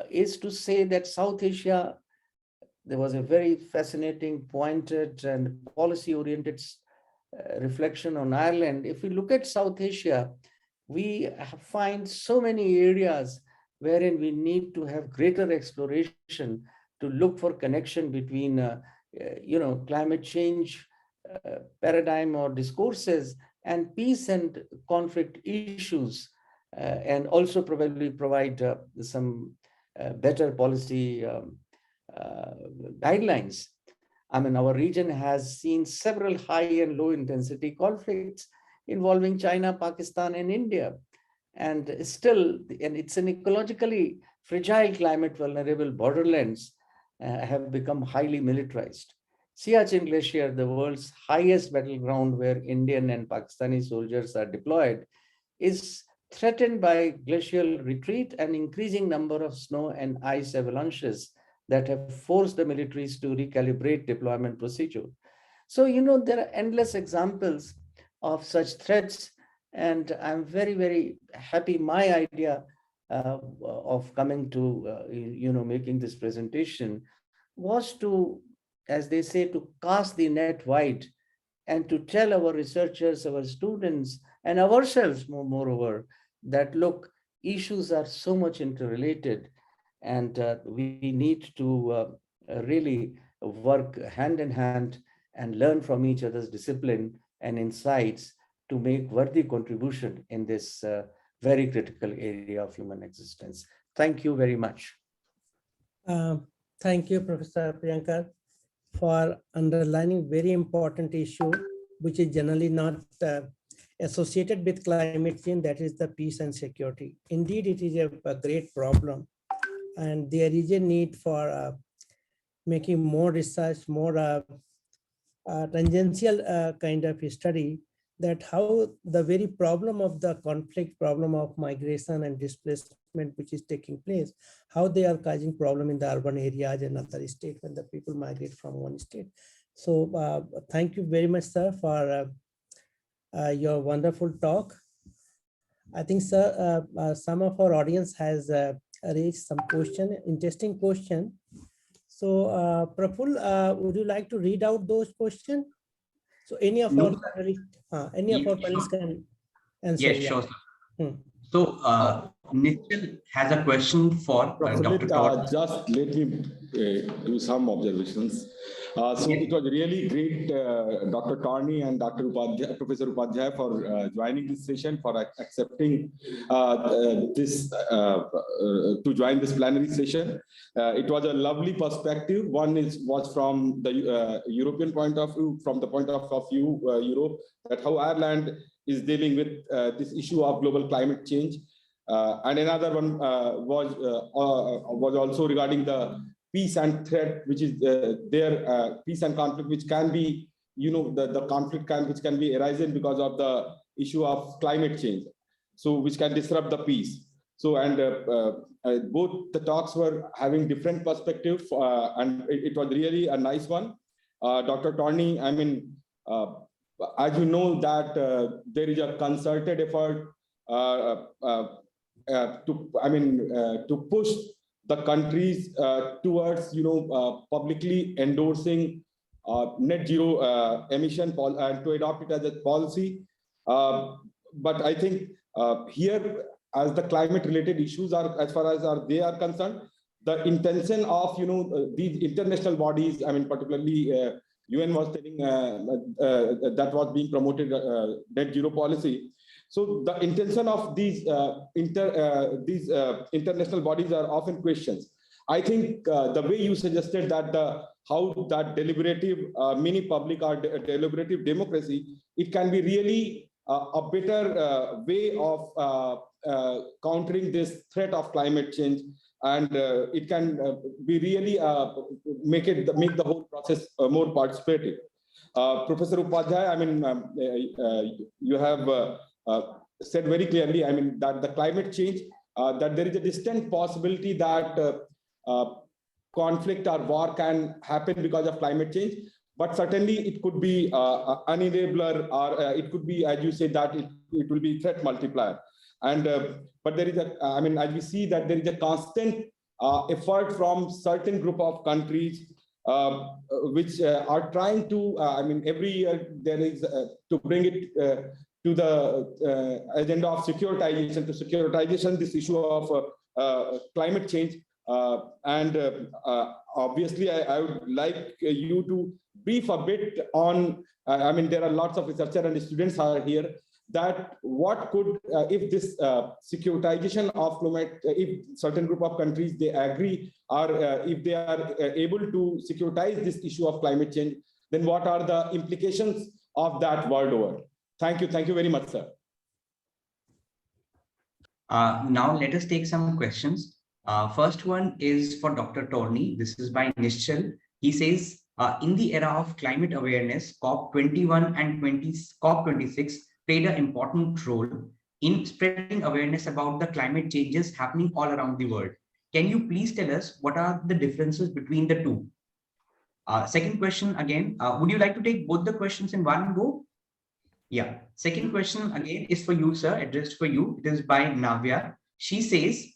is to say that South Asia, there was a very fascinating, pointed and policy-oriented reflection on Ireland. If we look at South Asia, we find so many areas wherein we need to have greater exploration to look for connection between, climate change paradigm or discourses and peace and conflict issues, and also probably provide some better policy guidelines. I mean, our region has seen several high and low intensity conflicts involving China, Pakistan, and India. And it's an ecologically fragile climate, vulnerable borderlands have become highly militarized. Siachen Glacier, the world's highest battleground where Indian and Pakistani soldiers are deployed, is threatened by glacial retreat and increasing number of snow and ice avalanches that have forced the militaries to recalibrate deployment procedure. So, there are endless examples of such threats, and I'm very, very happy. My idea of coming to, making this presentation was to, as they say, to cast the net wide and to tell our researchers, our students, and ourselves, moreover, that look, issues are so much interrelated, and we need to really work hand in hand and learn from each other's discipline and insights to make worthy contribution in this very critical area of human existence. Thank you very much. Thank you, Professor Priyankar, for underlining very important issue, which is generally not associated with climate change, that is the peace and security. Indeed, it is a great problem, and there is a need for making more research, more tangential kind of study, that how the very problem of the conflict, problem of migration and displacement which is taking place, how they are causing problem in the urban areas and other states when the people migrate from one state. So thank you very much, sir, for your wonderful talk. I think, sir, some of our audience has raised some interesting question. So Praful, would you like to read out those questions? So any of our panelists can answer. Yes, sure, sir. So Nikhil has a question for Dr. Todd. Just let me do some observations. So it was really great, Dr. Torney and Dr. Upadhyay, Professor Upadhyay, for joining this session, for accepting to join this plenary session. It was a lovely perspective. One was from the European point of view, from the point of view Europe, that how Ireland is dealing with this issue of global climate change. And another one was also regarding the peace and threat, which is their peace and conflict, which can be, the conflict which can be arisen because of the issue of climate change, so which can disrupt the peace. So, and both the talks were having different perspectives, and it was really a nice one. Dr. Torney, I mean, as you know that there is a concerted effort to push the countries towards, publicly endorsing net zero emission and to adopt it as a policy. But I think here as the climate related issues are, as far as they are concerned, the intention of these international bodies, I mean particularly UN was telling that was being promoted net zero policy. So the intention of these international bodies are often questions. I think the way you suggested that how that deliberative mini public or deliberative democracy, it can be really a better way of countering this threat of climate change, and it can be really make the whole process more participative. Professor Upadhyay, I mean, you have said very clearly, I mean, that the climate change, that there is a distant possibility that conflict or war can happen because of climate change, but certainly it could be an enabler, or it could be, as you say, that it will be threat multiplier. And but there is I mean, as we see that there is a constant effort from certain group of countries which are trying to, I mean, every year there is to bring it to the agenda of securitization, this issue of climate change. Obviously, I would like you to brief a bit on, I mean, there are lots of researchers and students are here, that what could, if this securitization of climate, if certain group of countries, they agree, or if they are able to securitize this issue of climate change, then what are the implications of that world over? Thank you very much, sir. Now let us take some questions. First one is for Dr. Torney. This is by Nishchal. He says, in the era of climate awareness, COP21 and COP26 played an important role in spreading awareness about the climate changes happening all around the world. Can you please tell us what are the differences between the two? Second question again, would you like to take both the questions in one go? Yeah. Second question again is for you, sir, addressed for you. It is by Navya. She says,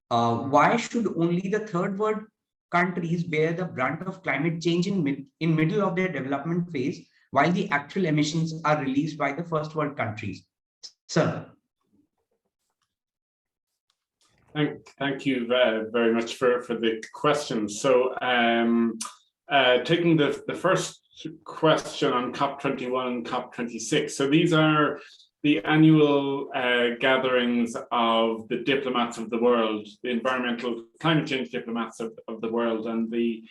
why should only the third world countries bear the brunt of climate change in middle of their development phase, while the actual emissions are released by the first world countries? Sir. Thank you very much for the question. So taking the first question on COP21 and COP26. So these are the annual gatherings of the diplomats of the world, the environmental climate change diplomats of the world, and the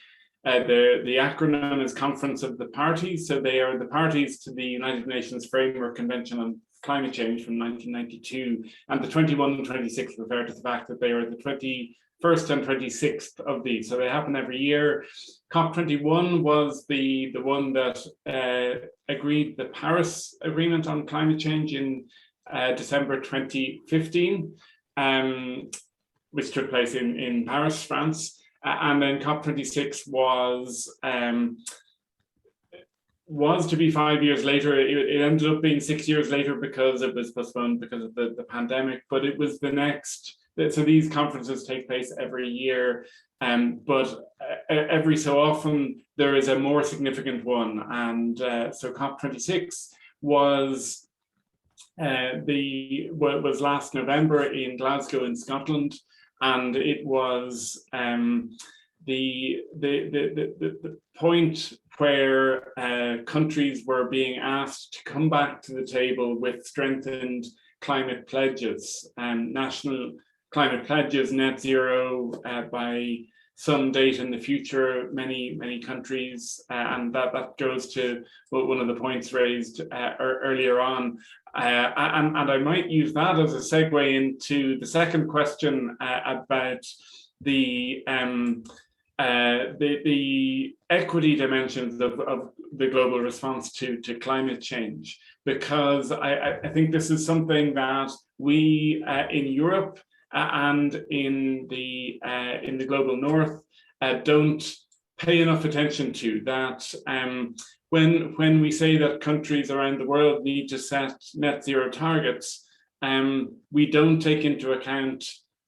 acronym is Conference of the Parties. So they are the parties to the United Nations Framework Convention on Climate Change from 1992, and the 21 and 26 refer to the fact that they are the 21st and 26th of these. So they happen every year. COP21 was the one that agreed the Paris Agreement on climate change in December 2015, which took place in Paris, France. And then COP26 was to be 5 years later. It ended up being 6 years later because it was postponed because of the pandemic, but it was the next. So these conferences take place every year, but every so often there is a more significant one. And so COP26 was last November in Glasgow in Scotland, and it was the point where countries were being asked to come back to the table with strengthened climate pledges, national climate pledges, net zero by some date in the future, many countries, and that goes to one of the points raised earlier on. And I might use that as a segue into the second question about the equity dimensions of the global response to climate change, because I think this is something that we in Europe and in the global north don't pay enough attention to. That when we say that countries around the world need to set net zero targets, we don't take into account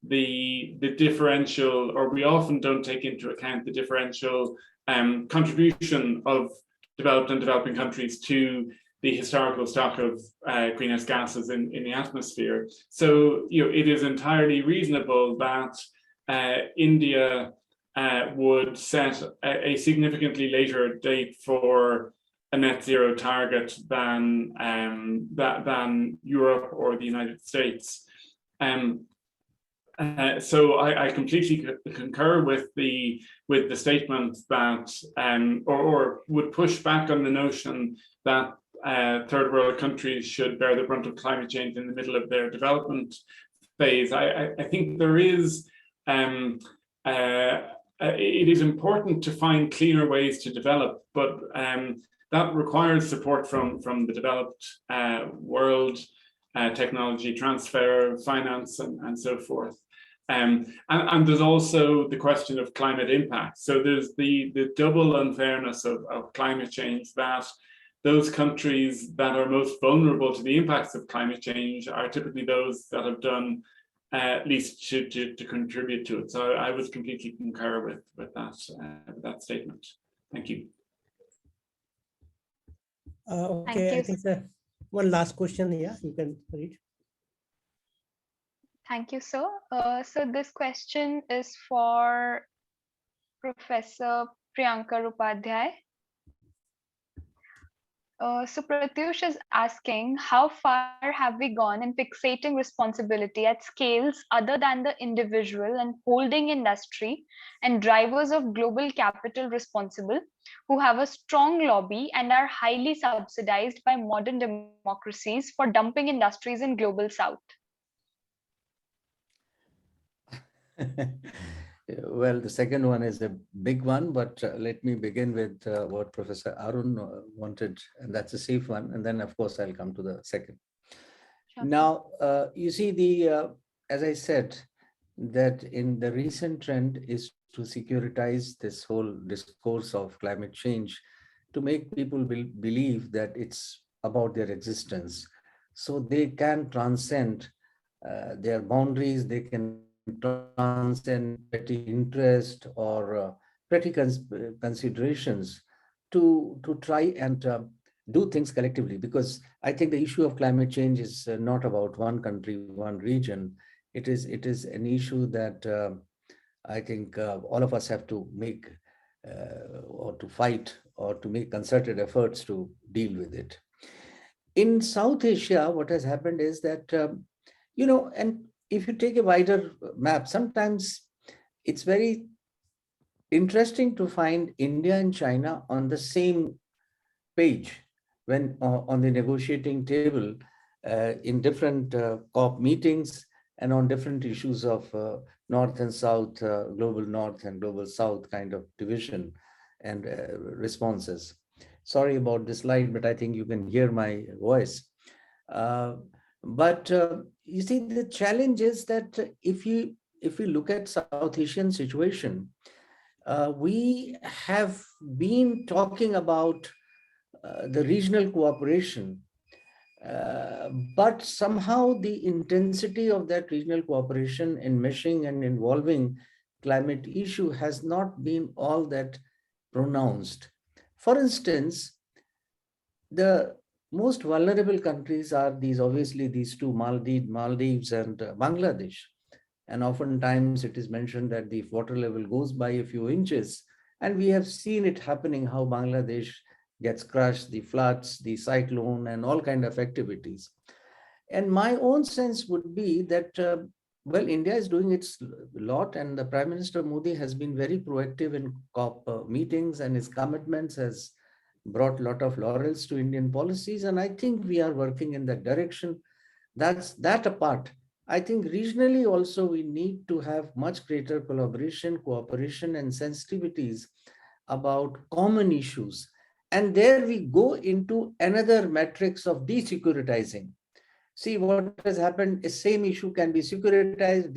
the differential, or we often don't take into account the differential contribution of developed and developing countries to the historical stock of greenhouse gases in the atmosphere. So, it is entirely reasonable that India would set a significantly later date for a net zero target than Europe or the United States. So I completely concur with the statement that, or would push back on the notion that third world countries should bear the brunt of climate change in the middle of their development phase. I think there is, it is important to find cleaner ways to develop, but that requires support from the developed world, technology transfer, finance, and so forth. And there's also the question of climate impact. So there's the double unfairness of climate change, that those countries that are most vulnerable to the impacts of climate change are typically those that have done least to contribute to it. So I would completely concur with that statement. Thank you. Okay, I think one last question here, you can read. Thank you, sir. So this question is for Professor Priyankar Upadhyay. So Pratyush is asking, how far have we gone in fixating responsibility at scales other than the individual and holding industry and drivers of global capital responsible, who have a strong lobby and are highly subsidized by modern democracies for dumping industries in global south? Well, the second one is a big one, but let me begin with what Professor Arun wanted, and that's a safe one. And then, of course, I'll come to the second. Sure. Now, you see, as I said, that in the recent trend is to securitize this whole discourse of climate change, to make people believe that it's about their existence. So they can transcend their boundaries, they can transcend petty interest or petty considerations to try and do things collectively, because I think the issue of climate change is not about one country, one region. It is an issue that I think all of us have to make or to fight or to make concerted efforts to deal with it. In South Asia, what has happened is that, and if you take a wider map, sometimes it's very interesting to find India and China on the same page when on the negotiating table in different COP meetings and on different issues of North and South, global North and global South kind of division and responses. Sorry about this slide, but I think you can hear my voice. But you see, the challenge is that if we look at South Asian situation, we have been talking about the regional cooperation, but somehow the intensity of that regional cooperation in meshing and involving climate issue has not been all that pronounced. For instance, the most vulnerable countries are obviously these two, Maldives and Bangladesh. And oftentimes it is mentioned that the water level goes by a few inches. And we have seen it happening, how Bangladesh gets crushed, the floods, the cyclone, and all kind of activities. And my own sense would be that, well, India is doing its lot, and the Prime Minister Modi has been very proactive in COP meetings, and his commitments has brought a lot of laurels to Indian policies. And I think we are working in that direction. That's that apart. I think regionally also we need to have much greater collaboration, cooperation, and sensitivities about common issues. And there we go into another matrix of desecuritizing. See, what has happened, a same issue can be securitized.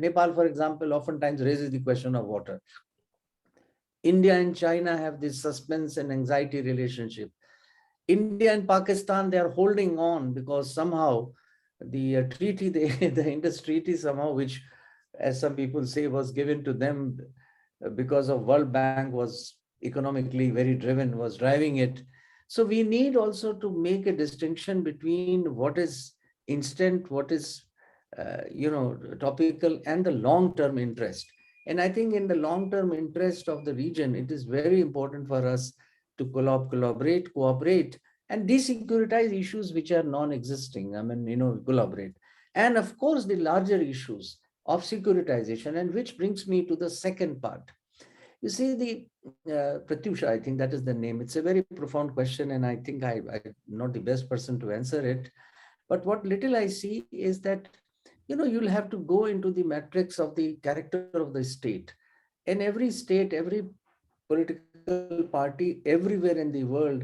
Nepal, for example, oftentimes raises the question of water. India and China have this suspense and anxiety relationship. India and Pakistan, they are holding on because somehow the treaty, the Indus Treaty somehow, which, as some people say, was given to them because of World Bank, was economically very driven, was driving it. So we need also to make a distinction between what is instant, what is topical, and the long-term interest. And I think in the long-term interest of the region, it is very important for us to collaborate, cooperate, and desecuritize issues which are non-existing. I mean, collaborate. And of course, the larger issues of securitization, and which brings me to the second part. You see, Pratyusha, I think that is the name. It's a very profound question, and I think I'm not the best person to answer it. But what little I see is that, you'll have to go into the matrix of the character of the state. And every state, every political party, everywhere in the world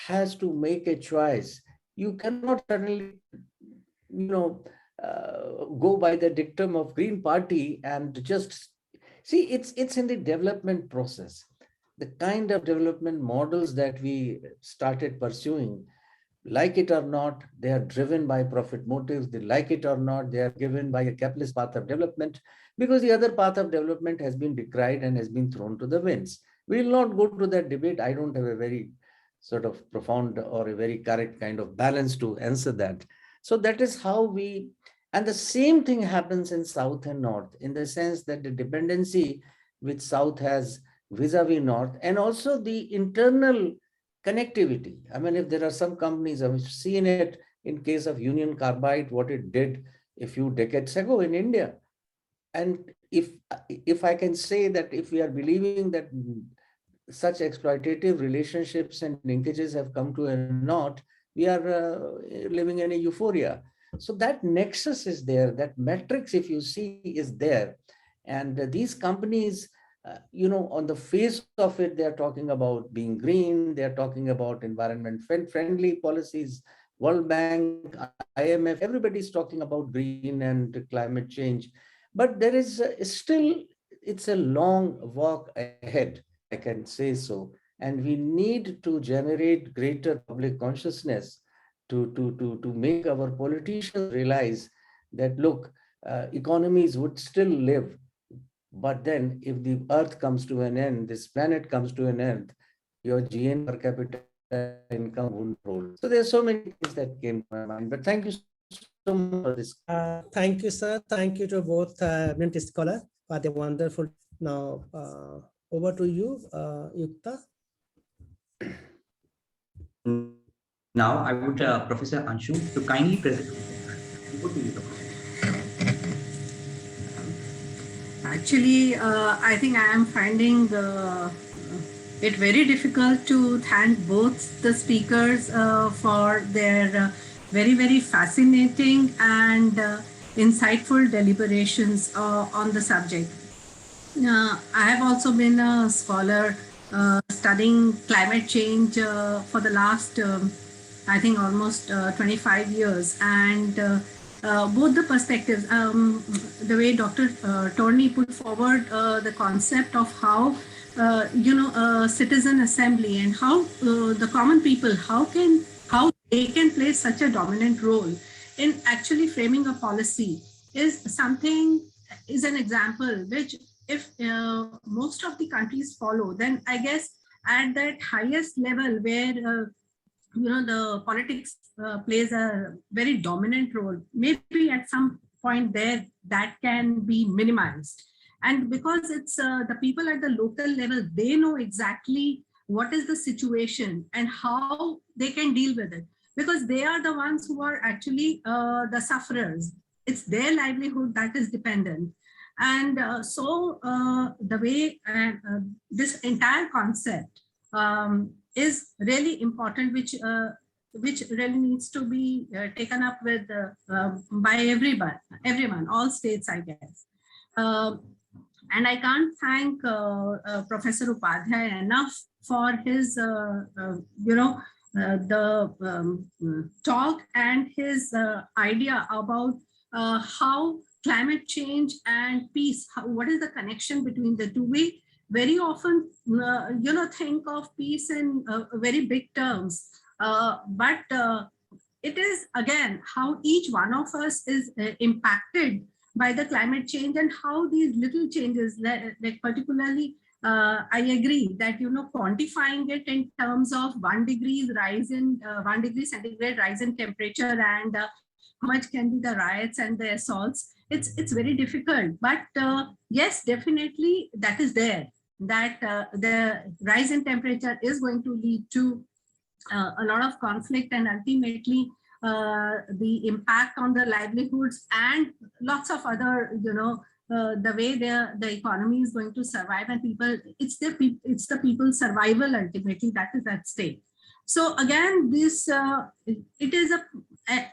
has to make a choice. You cannot suddenly, go by the dictum of Green Party and just see, it's in the development process. The kind of development models that we started pursuing, like it or not, they are driven by profit motives. They like it or not, they are given by a capitalist path of development, because the other path of development has been decried and has been thrown to the winds. We will not go to that debate. I don't have a very sort of profound or a very correct kind of balance to answer that. So that is how we, and the same thing happens in South and North, in the sense that the dependency which South has vis-a-vis North, and also the internal connectivity. I mean, if there are some companies, I've seen it in case of Union Carbide, what it did a few decades ago in India. And if I can say that if we are believing that such exploitative relationships and linkages have come to a naught, we are living in a euphoria. So that nexus is there, that matrix, if you see, is there. And these companies, on the face of it, they are talking about being green, they are talking about environment friendly policies, World Bank, IMF, everybody's talking about green and climate change. But there is still, it's a long walk ahead, I can say so. And we need to generate greater public consciousness to make our politicians realize that, look, economies would still live. But then if the earth comes to an end, this planet comes to an end, your GN per capita income won't roll. So there's so many things that came to my mind, but thank you so much for this. Thank you, sir. Thank you to both Brunt scholars for the wonderful. Now, over to you, Yukta. Now, I would Professor Anshu to kindly present. Over to you. Actually, I think I am finding it very difficult to thank both the speakers for their very, very fascinating and insightful deliberations on the subject. I have also been a scholar studying climate change for the last, I think, almost 25 years. And both the perspectives, the way Dr. Torney put forward the concept of how, citizen assembly and how the common people, how they can play such a dominant role in actually framing a policy is an example which if most of the countries follow, then I guess at that highest level where the politics plays a very dominant role, maybe at some point there that can be minimized. And because it's the people at the local level, they know exactly what is the situation and how they can deal with it, because they are the ones who are actually the sufferers. It's their livelihood that is dependent. And so the way this entire concept is really important, which really needs to be taken up with by everyone, all states, I guess. And I can't thank Professor Upadhyay enough for his, talk and his idea about how climate change and peace, what is the connection between the two. We very often, think of peace in very big terms, but it is again how each one of us is impacted by the climate change, and how these little changes, like particularly I agree that, quantifying it in terms of 1 degree rise in 1 degree centigrade rise in temperature and how much can be the riots and the assaults, it's very difficult. But yes, definitely that is there, that the rise in temperature is going to lead to a lot of conflict, and ultimately the impact on the livelihoods and lots of other, the way the economy is going to survive, and people, it's the people's survival ultimately that is at stake. So again, this it is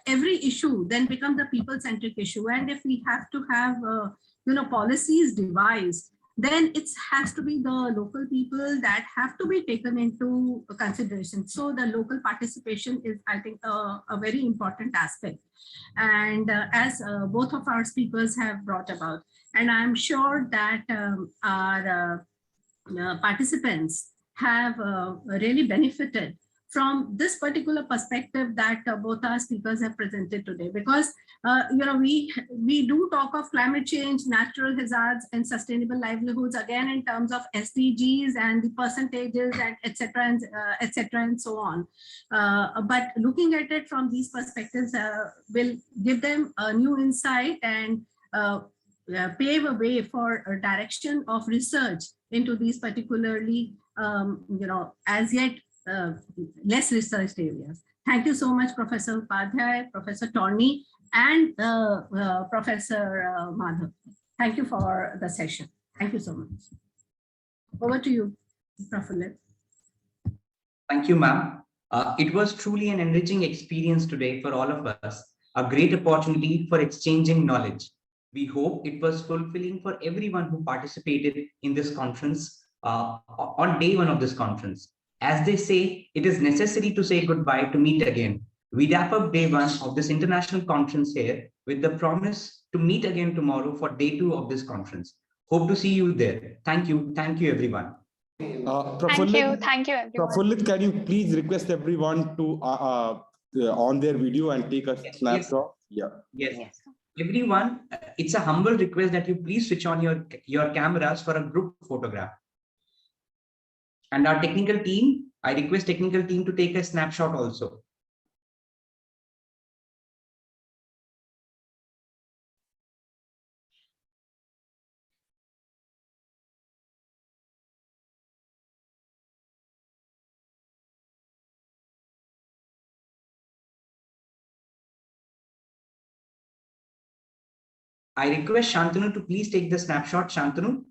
every issue then becomes a people-centric issue, and if we have to have policies devised, then it has to be the local people that have to be taken into consideration. So the local participation is, I think, a very important aspect. And as both of our speakers have brought about, and I'm sure that our participants have really benefited from this particular perspective that both our speakers have presented today, because we do talk of climate change, natural hazards, and sustainable livelihoods again in terms of SDGs and the percentages and etc. And so on. But looking at it from these perspectives will give them a new insight and pave a way for a direction of research into these particularly as yet less researched areas. Thank you so much, Professor Upadhyay, Professor Torney, and Professor Madhav. Thank you for the session. Thank you so much. Over to you, Professor. Thank you, ma'am. It was truly an enriching experience today for all of us, a great opportunity for exchanging knowledge. We hope it was fulfilling for everyone who participated in this conference on day one of this conference. As they say, it is necessary to say goodbye to meet again. We wrap up day one of this international conference here with the promise to meet again tomorrow for day two of this conference. Hope to see you there. Thank you. Thank you, everyone. Thank you. Thank you, everyone. Prafullit, can you please request everyone to on their video and take a snapshot? Yes. Yes. Everyone, it's a humble request that you please switch on your cameras for a group photograph. And our technical team, I request technical team to take a snapshot also. I request Shantanu to please take the snapshot. Shantanu.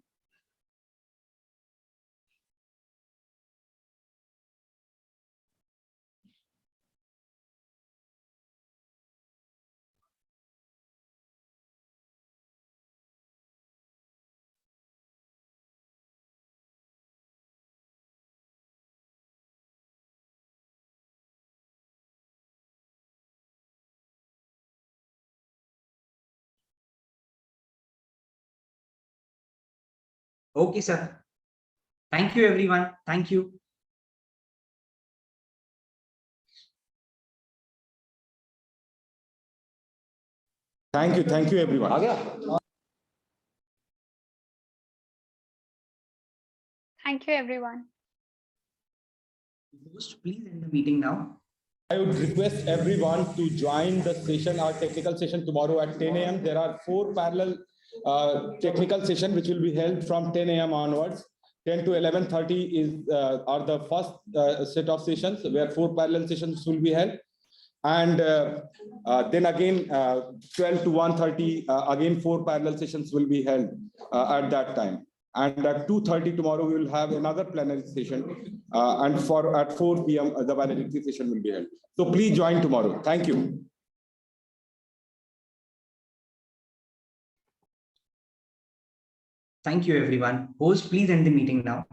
Okay, sir. Thank you, everyone. Thank you. Thank you, everyone. Thank you, everyone. Host, please end the meeting now. I would request everyone to join the session, our technical session tomorrow at 10 a.m. There are 4 parallel technical sessions which will be held from 10 a.m. onwards. 10 to 11:30 are the first set of sessions where 4 parallel sessions will be held. And then again, 12 to 1:30, again 4 parallel sessions will be held at that time. And at 2:30 tomorrow, we will have another plenary session. And at 4 p.m., the valedictory session will be held. So please join tomorrow. Thank you. Thank you, everyone. Host, please end the meeting now.